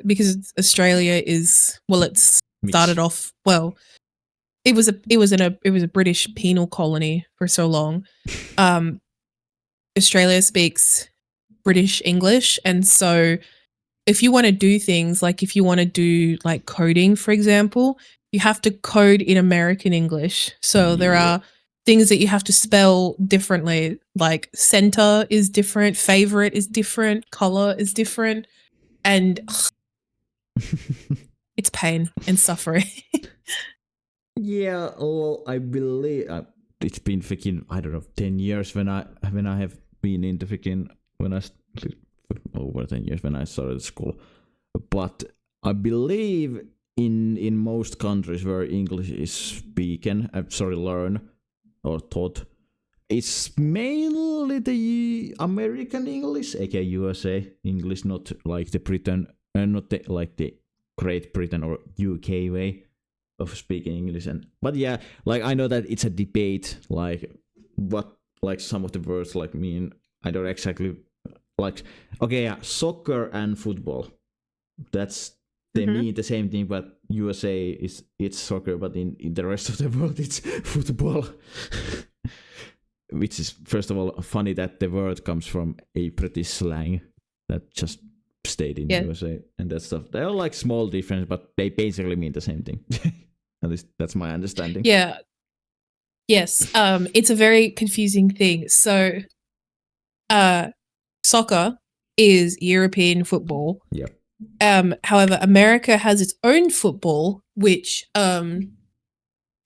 Speaker 2: because Australia is, well, it's started off, well, it was a British penal colony for so long. Australia speaks British English, and so if you want to do things like, if you want to do like coding, for example, you have to code in American English. So there are things that you have to spell differently, like center is different, favorite is different, color is different, and it's pain and suffering.
Speaker 1: Yeah, well, I believe it's been freaking, I don't know, 10 years when I have been into freaking, over 10 years when I started school. But I believe in most countries where English is spoken, learned or taught, it's mainly the American English, aka USA English, not like the Britain, not like the Great Britain or UK way of speaking English. But yeah, like I know that it's a debate, like what like some of the words like mean. I don't exactly like. Okay, yeah, soccer and football. They mean the same thing, but USA it's soccer, but in the rest of the world it's football. Which is, first of all, funny that the word comes from a British slang that just stayed in USA and that stuff. They are like small difference, but they basically mean the same thing. At least that's my understanding.
Speaker 2: Yeah. Yes. It's a very confusing thing. So, soccer is European football.
Speaker 1: Yeah.
Speaker 2: However, America has its own football, which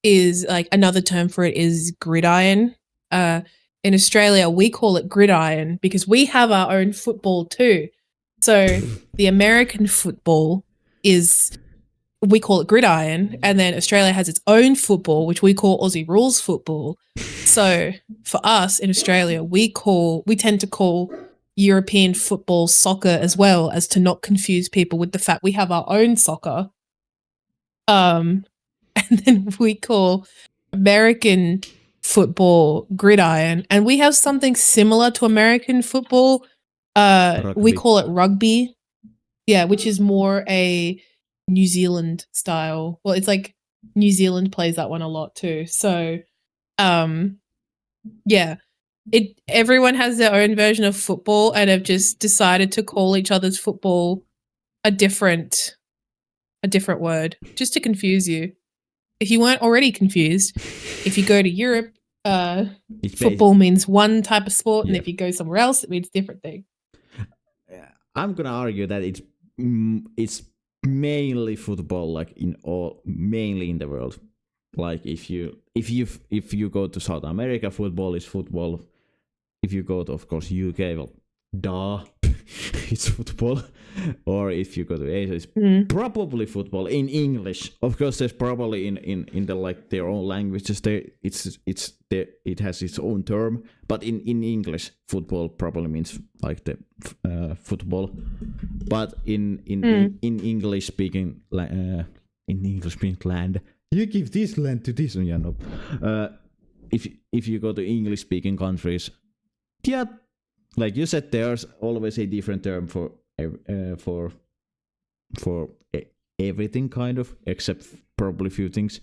Speaker 2: is like, another term for it is gridiron. In Australia, we call it gridiron because we have our own football too. So the American football we call it gridiron, and then Australia has its own football, which we call Aussie rules football. So for us in Australia, we tend to call European football soccer as well, as to not confuse people with the fact we have our own soccer. And then we call American football gridiron, and we have something similar to American football. We call it rugby. Yeah, which is more a New Zealand style. Well, it's like New Zealand plays that one a lot too. So, yeah, everyone has their own version of football and have just decided to call each other's football a different word just to confuse you. If you weren't already confused, if you go to Europe, football means one type of sport, and if you go somewhere else, it means a different thing.
Speaker 1: I'm gonna argue that it's mainly football, like mainly in the world. Like if you go to South America, football is football. If you go to, of course, UK, well, duh, it's football. Or if you go to Asia, it's probably football in English. Of course, there's probably in the like their own languages. It has its own term, but in English, football probably means like the football. But in English speaking land, you give this land to this one, yeah, no. If you go to English speaking countries, yeah, like you said, there's always a different term for everything, kind of, except probably a few things.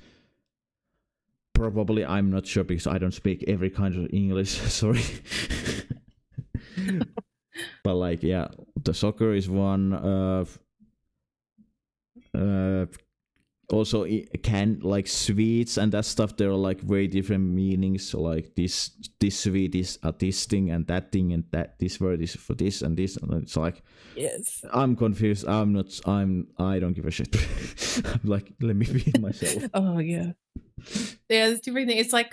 Speaker 1: Probably, I'm not sure because I don't speak every kind of English. Sorry. But like, yeah, the soccer is one. Also, like sweets and that stuff, there are like very different meanings. So like this sweet is a this thing and that thing, and that this word is for this and this, and it's like,
Speaker 2: yes,
Speaker 1: I'm confused. I don't give a shit. I'm like, let me be myself.
Speaker 2: Oh yeah, there's different things. It's like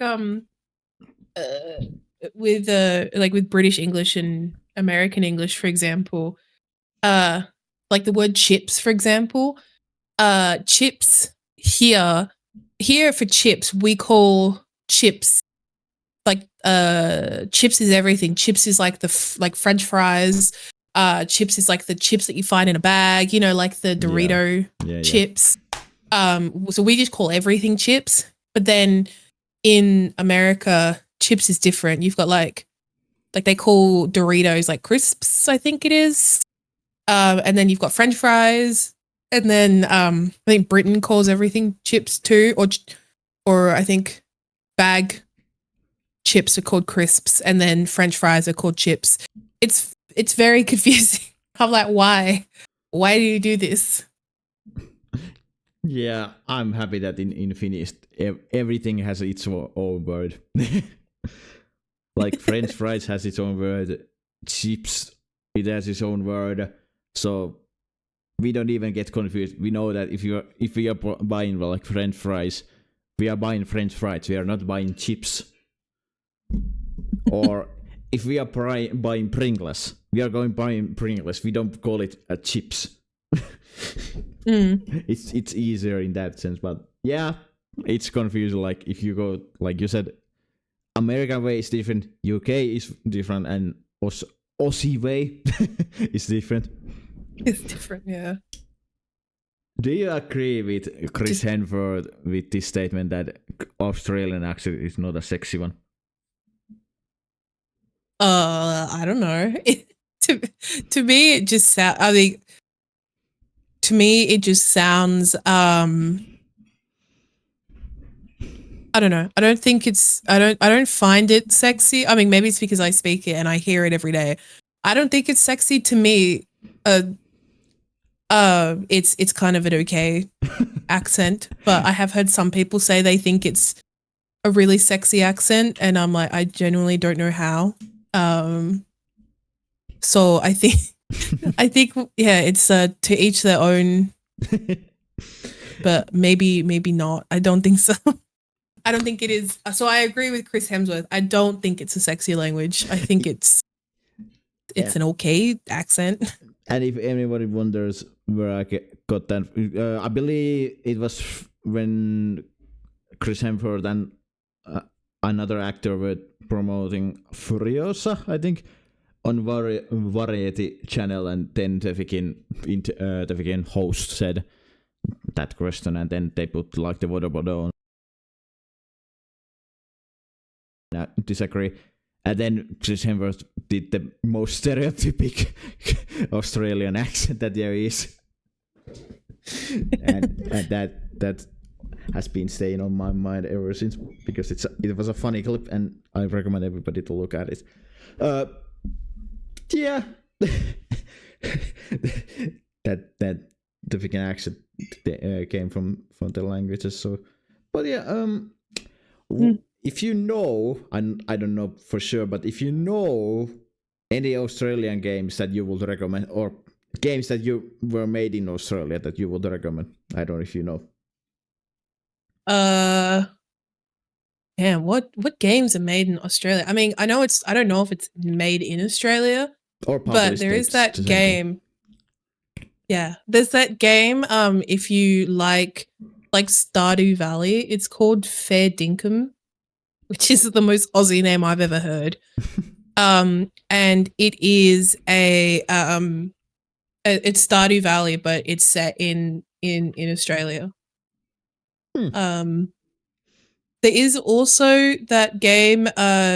Speaker 2: with British English and American English, for example, like the word chips, for example. Chips here for chips, we call chips like chips is everything. Chips is like like French fries. Chips is like the chips that you find in a bag, you know, like the Dorito chips. So we just call everything chips. But then in America, chips is different. You've got like they call Doritos like crisps, I think it is. And then you've got French fries. And then I think Britain calls everything chips too, or I think bag chips are called crisps, and then French fries are called chips. It's very confusing. I'm like, why? Why do you do this?
Speaker 1: Yeah, I'm happy that in Finnish everything has its own word. Like French fries has its own word, chips it has its own word. So we don't even get confused. We know that if we are buying like French fries, we are buying French fries. We are not buying chips. Or if we are buying Pringles, we are buying Pringles. We don't call it chips. It's easier in that sense, but yeah, it's confusing. Like if you go, like you said, American way is different, UK is different, and Aussie way is different.
Speaker 2: It's different, yeah.
Speaker 1: Do you agree with Chris Hemsworth with this statement that Australian accent is not a sexy one?
Speaker 2: I don't know. To me, it just sounds. I mean, to me, it just sounds. I don't know. I don't think it's. I don't find it sexy. I mean, maybe it's because I speak it and I hear it every day. I don't think it's sexy to me. It's kind of an okay accent, but I have heard some people say they think it's a really sexy accent, and I'm like, I genuinely don't know how. So I think yeah, it's to each their own. But maybe not. I don't think so. I don't think it is. So I agree with Chris Hemsworth. I don't think it's a sexy language. I think it's an okay accent.
Speaker 1: And if anybody wonders where I got that, I believe it was when Chris Hemsworth and another actor were promoting Furiosa, I think, on Variety channel, and then the freaking host said that question, and then they put like the water bottle on. I disagree. And then Chris Hemsworth did the most stereotypic Australian accent that there is. and that has been staying on my mind ever since because it was a funny clip and I recommend everybody to look at it. Yeah, that the freaking accent came from the languages. So, but yeah, if you know, and I don't know for sure, but if you know any Australian games that you would recommend, or games that you were made in Australia that you would recommend, I don't know if you know.
Speaker 2: Damn, what games are made in Australia? I mean, I don't know if it's made in Australia,
Speaker 1: Or
Speaker 2: but there is that game. Yeah, there's that game. If you like Stardew Valley, it's called Fair Dinkum, which is the most Aussie name I've ever heard. And it is it's Stardew Valley, but it's set in Australia. There is also that game,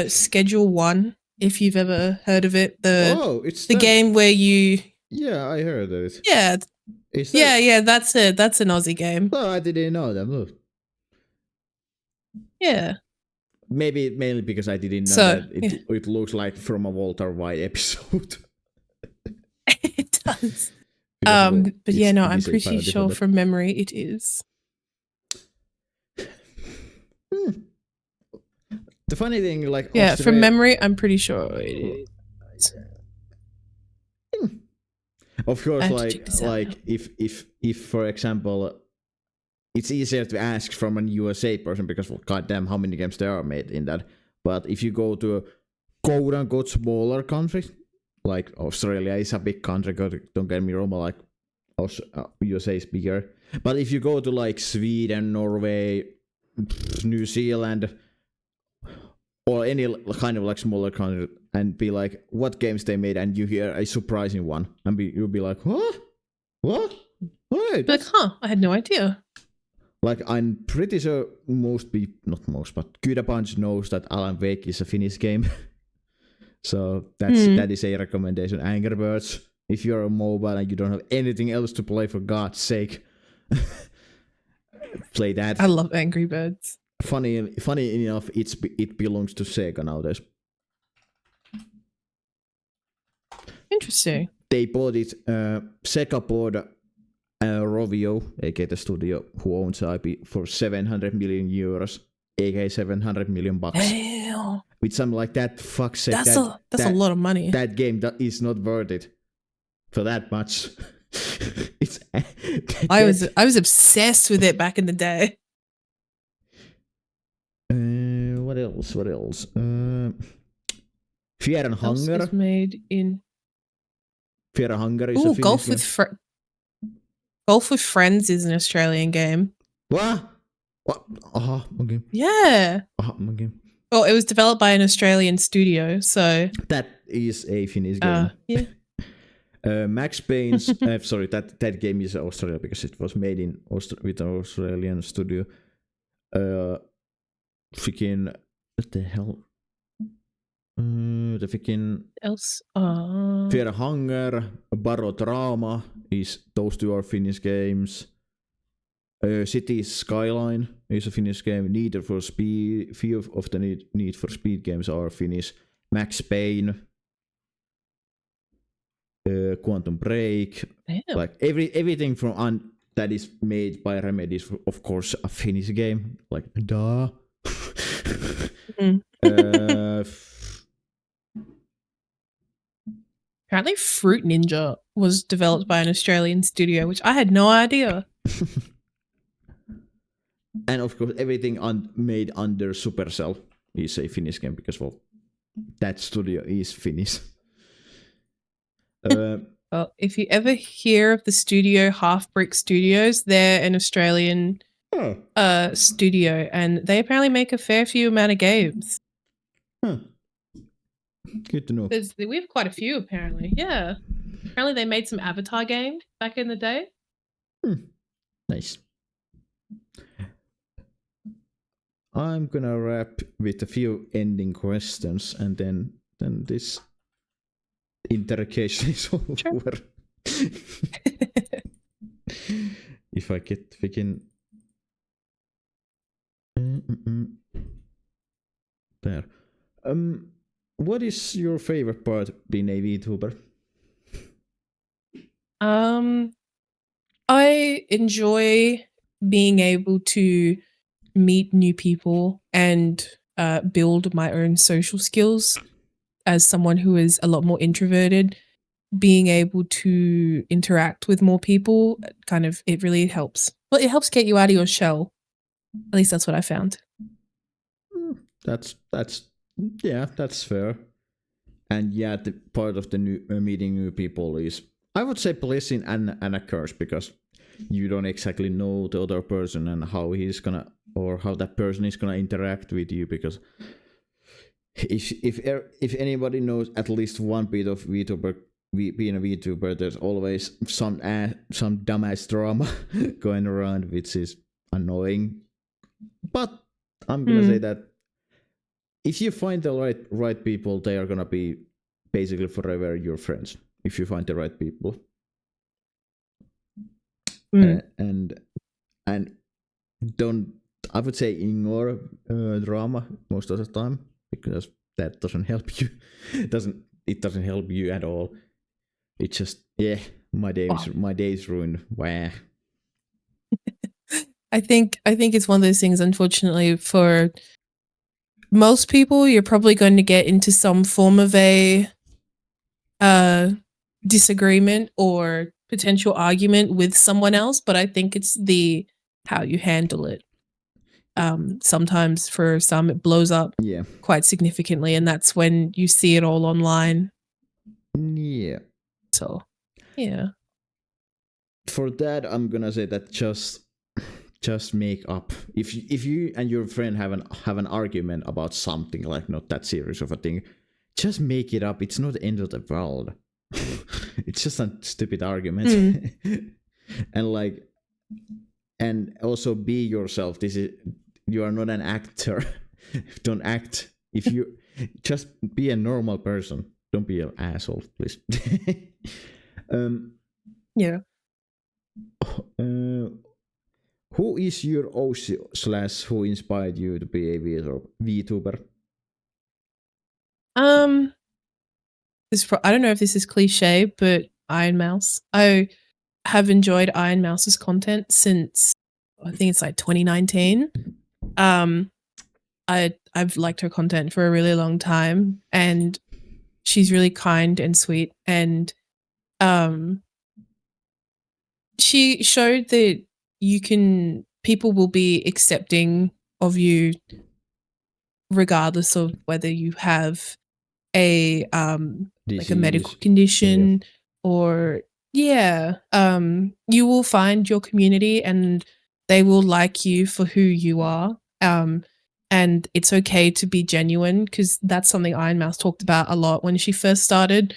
Speaker 2: Schedule 1, if you've ever heard of it. It's the game where you...
Speaker 1: Yeah, I heard of it.
Speaker 2: Yeah. Yeah, that's it. That's an Aussie game.
Speaker 1: Oh, I didn't know that. Look.
Speaker 2: Yeah.
Speaker 1: Maybe mainly because I didn't know that it looks like from a Walter White episode.
Speaker 2: It does. But yeah, no, I'm pretty sure from memory it is.
Speaker 1: The funny thing, like...
Speaker 2: Yeah, from memory, I'm pretty sure it is.
Speaker 1: Of course, like if for example, it's easier to ask from an USA person because, well, goddamn, how many games there are made in that. But if you go to a quote-unquote smaller country, like Australia is a big country, don't get me wrong, but like USA is bigger. But if you go to like Sweden, Norway, New Zealand, or any kind of like smaller country, and be like, what games they made, and you hear a surprising one, and you'll be like, what? Wait,
Speaker 2: like, I had no idea.
Speaker 1: Like, I'm pretty sure most people, not most, but good a bunch knows that Alan Wake is a Finnish game. So that is a recommendation. Angry Birds, if you're a mobile and you don't have anything else to play, for God's sake, play that.
Speaker 2: I love Angry Birds.
Speaker 1: Funny enough, it belongs to Sega nowadays.
Speaker 2: Interesting.
Speaker 1: They bought it. Sega bought Rovio, aka the studio who owns IP, for 700 million euros, aka 700 million bucks.
Speaker 2: Damn.
Speaker 1: With something like that, fuck's sake.
Speaker 2: That's a lot of money.
Speaker 1: That game is not worth it for that much.
Speaker 2: I was obsessed with it back in the day.
Speaker 1: What else? Fear and Hunger
Speaker 2: was made in.
Speaker 1: Fear and Hunger is a Finnish game.
Speaker 2: Golf with Friends is an Australian game.
Speaker 1: What? Okay.
Speaker 2: Yeah.
Speaker 1: Okay.
Speaker 2: Well, it was developed by an Australian studio, so
Speaker 1: that is a Finnish game.
Speaker 2: Yeah.
Speaker 1: Max Payne's. Sorry, that game is Australia because it was made in with an Australian studio. Freaking what the hell? The freaking
Speaker 2: else.
Speaker 1: Fear Hunger, Barotrauma is those two are Finnish games. Cities Skyline is a Finnish game. Need for Speed, few of the Need for Speed games are Finnish. Max Payne, Quantum Break,
Speaker 2: damn.
Speaker 1: Like everything from that is made by Remedy is of course a Finnish game. Like duh.
Speaker 2: Apparently Fruit Ninja was developed by an Australian studio, which I had no idea.
Speaker 1: And of course everything made under Supercell is a Finnish game because, well, that studio is Finnish.
Speaker 2: Well, if you ever hear of the studio Half Brick Studios, they're an Australian studio, and they apparently make a fair few amount of games.
Speaker 1: Good to know.
Speaker 2: We have quite a few, apparently. Yeah. Apparently they made some Avatar games back in the day.
Speaker 1: Nice. I'm gonna wrap with a few ending questions, and then this interrogation is over.
Speaker 2: Sure.
Speaker 1: if I get freaking there. What is your favorite part being a VTuber?
Speaker 2: I enjoy being able to meet new people and build my own social skills as someone who is a lot more introverted. Being able to interact with more people it really helps. Well, it helps get you out of your shell. At least that's what I found.
Speaker 1: That's fair. And yeah, the part of the new meeting new people is, I would say, blessing and a curse, because you don't exactly know the other person and how he's gonna, or how that person is gonna interact with you. Because if anybody knows at least one bit of VTuber, being a VTuber, there's always some dumbass drama going around, which is annoying. But I'm gonna say that if you find the right people, they are gonna be basically forever your friends. If you find the right people, and don't, I would say, ignore drama most of the time, because that doesn't help you. It doesn't help you at all. It's just, my day's ruined. Wah.
Speaker 2: I think it's one of those things, unfortunately, for most people, you're probably going to get into some form of a disagreement or potential argument with someone else, but I think it's how you handle it. Sometimes for some it blows up quite significantly, and that's when you see it all online.
Speaker 1: Yeah.
Speaker 2: So, yeah.
Speaker 1: For that, I'm gonna say that just make up. If you and your friend have an argument about something, like not that serious of a thing, just make it up. It's not the end of the world. It's just a stupid argument. and also be yourself. You are not an actor. Don't act. If you just be a normal person, don't be an asshole, please.
Speaker 2: Yeah.
Speaker 1: Who is your OC / who inspired you to be a VTuber?
Speaker 2: I don't know if this is cliche, but Iron Mouse. I have enjoyed Iron Mouse's content since, I think it's like 2019. I've liked her content for a really long time, and she's really kind and sweet, and she showed that people will be accepting of you regardless of whether you have a like a medical condition or you will find your community and they will like you for who you are. And it's okay to be genuine, because that's something Iron Mouse talked about a lot when she first started.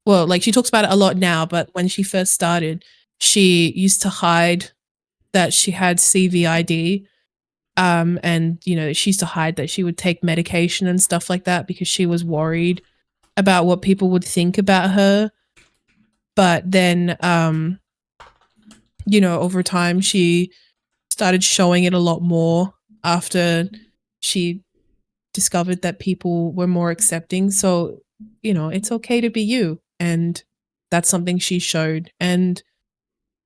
Speaker 2: Well, like, she talks about it a lot now, but when she first started, she used to hide that she had CVID. And, she used to hide that she would take medication and stuff like that because she was worried about what people would think about her. But then, over time, she started showing it a lot more after she discovered that people were more accepting. So, it's okay to be you. And that's something she showed. And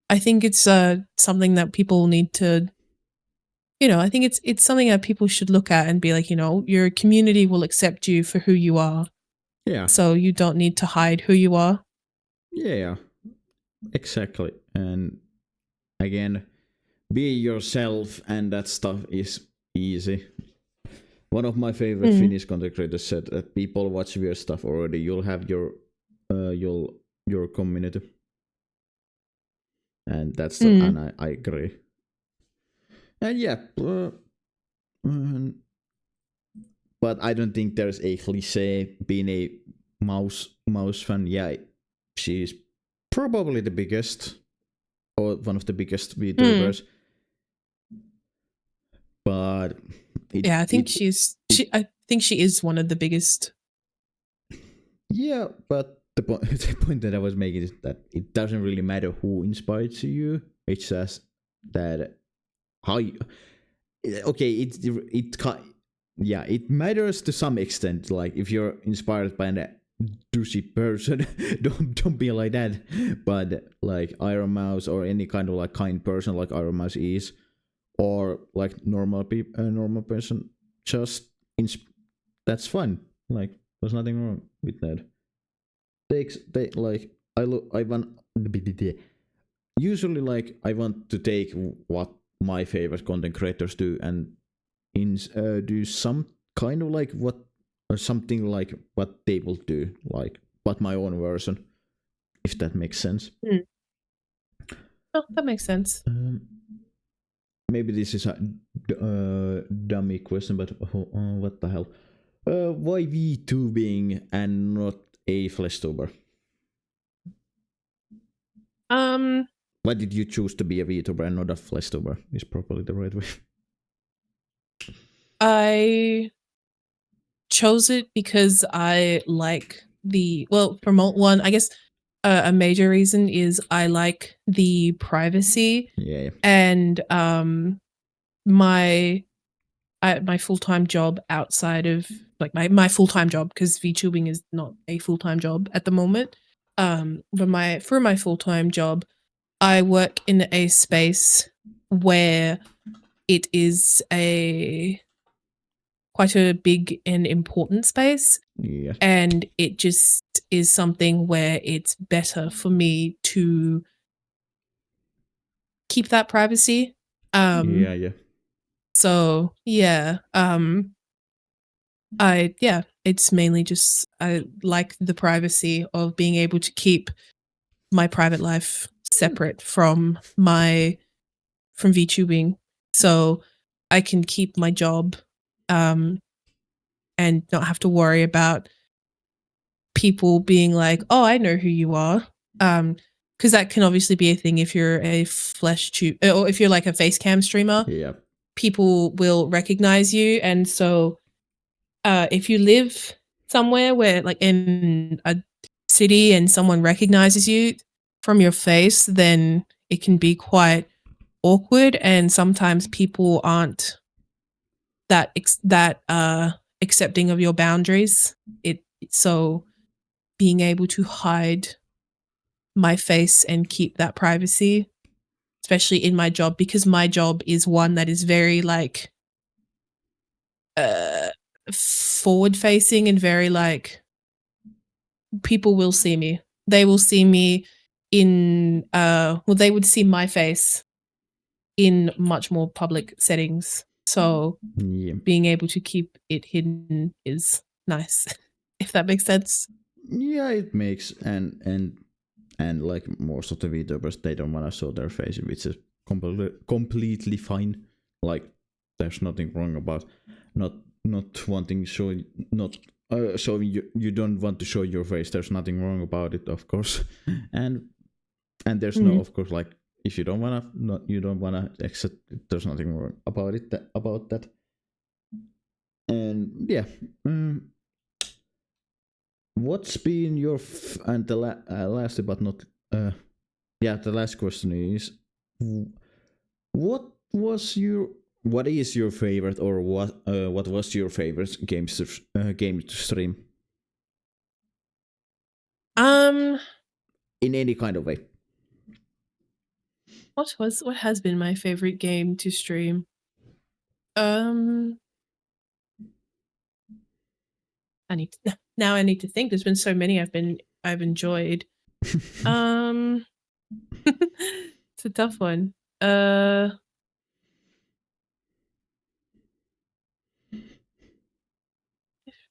Speaker 2: I think it's something that people need to, I think it's something that people should look at and be like, your community will accept you for who you are.
Speaker 1: Yeah.
Speaker 2: So you don't need to hide who you are.
Speaker 1: Yeah, exactly. And again, be yourself, and that stuff is easy. One of my favorite Finnish content creators said that people watch your stuff already. You'll have your community, and that's and I agree. And yeah, but I don't think there's a cliche being a mouse fan. Yeah, she's probably the biggest, or one of the biggest VTubers. But
Speaker 2: I think she is one of the biggest.
Speaker 1: Yeah, but the point that I was making is that it doesn't really matter who inspires you. It's just that how you, okay, it matters to some extent. Like if you're inspired by a douchey person, don't be like that. But like Iron Mouse or any kind of like kind person like Iron Mouse is, or like normal person, just that's fun. Like there's nothing wrong with that. Like I want usually like I want to take what my favorite content creators do and do some kind of like what or something like what they will do, like but my own version, if that makes sense.
Speaker 2: Oh, that makes sense.
Speaker 1: Maybe this is a dummy question, but what the hell? Why VTubing and not a Fleshtober? Why did you choose to be a VTuber and not a Fleshtober? Is probably the right way.
Speaker 2: I chose it because I like one, I guess a major reason is I like the privacy.
Speaker 1: Yeah.
Speaker 2: And my full-time job outside of like my full-time job, because VTubing is not a full-time job at the moment. But for my full-time job, I work in a space where it is quite a big and important space.
Speaker 1: Yeah.
Speaker 2: And it just is something where it's better for me to keep that privacy.
Speaker 1: Yeah.
Speaker 2: So yeah, it's mainly just I like the privacy of being able to keep my private life separate from VTubing, so I can keep my job, and not have to worry about people being like, "Oh, I know who you are," because that can obviously be a thing if you're a FleshTube or if you're like a face cam streamer.
Speaker 1: Yeah.
Speaker 2: People will recognize you, and so if you live somewhere where like in a city and someone recognizes you from your face, then it can be quite awkward, and sometimes people aren't that accepting of your boundaries. So being able to hide my face and keep that privacy, especially in my job, because my job is one that is very like forward facing and very like people will see me. They will see me in they would see my face in much more public settings. So being able to keep it hidden is nice, if that makes sense.
Speaker 1: Yeah, it makes, and like most of the VTubers, they don't want to show their face, which is completely fine. Like there's nothing wrong about not wanting showing you don't want to show your face. There's nothing wrong about it, of course. and there's no, of course, like if you don't wanna accept it, there's nothing wrong about it about that. And yeah, what's been your and the last but not the last question is, what is your favorite, or what was your favorite game to stream? In any kind of way.
Speaker 2: What has been my favorite game to stream? I need to think. There's been so many I've enjoyed. It's a tough one.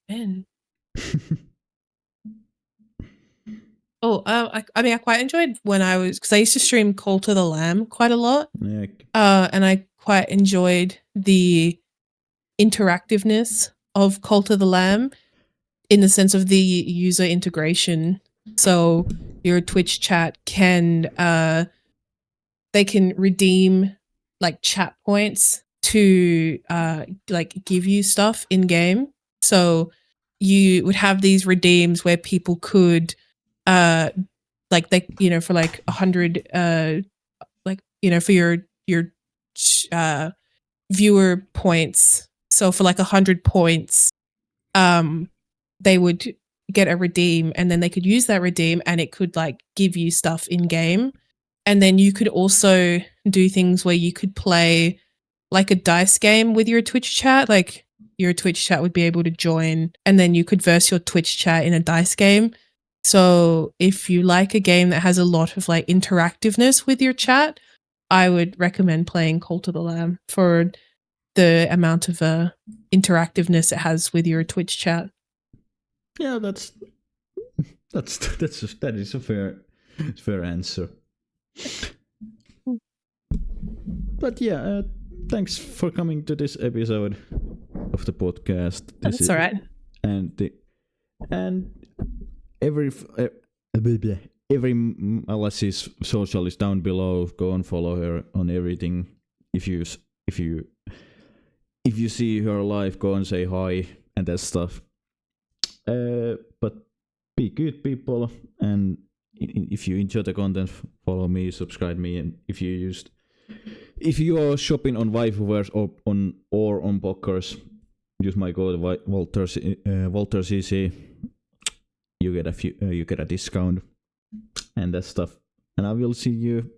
Speaker 2: Ben. I mean, I quite enjoyed when because I used to stream Call to the Lamb quite a lot.
Speaker 1: Yeah.
Speaker 2: And I quite enjoyed the interactiveness of Call to the Lamb in the sense of the user integration. So your Twitch chat can they can redeem like chat points to like give you stuff in game. So you would have these redeems where people could like they for like 100 like for your your viewer points. So for like 100 points, they would get a redeem, and then they could use that redeem, and it could like give you stuff in game. And then you could also do things where you could play like a dice game with your Twitch chat. Like your Twitch chat would be able to join, and then you could verse your Twitch chat in a dice game. So if you like a game that has a lot of like interactiveness with your chat, I would recommend playing Cult of the Lamb for the amount of interactiveness it has with your Twitch chat.
Speaker 1: Yeah, that is a fair answer. But yeah, thanks for coming to this episode of the podcast.
Speaker 2: That's all right.
Speaker 1: And every Malachi's social is down below. Go and follow her on everything. If you see her live, go and say hi and that stuff. But be good people, and if you enjoy the content, follow me, subscribe me, and if you are shopping on WaifuWares or on Poggers, use my code WalterCC. You get a discount and that stuff. And I will see you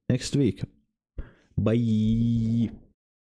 Speaker 1: next week. Bye.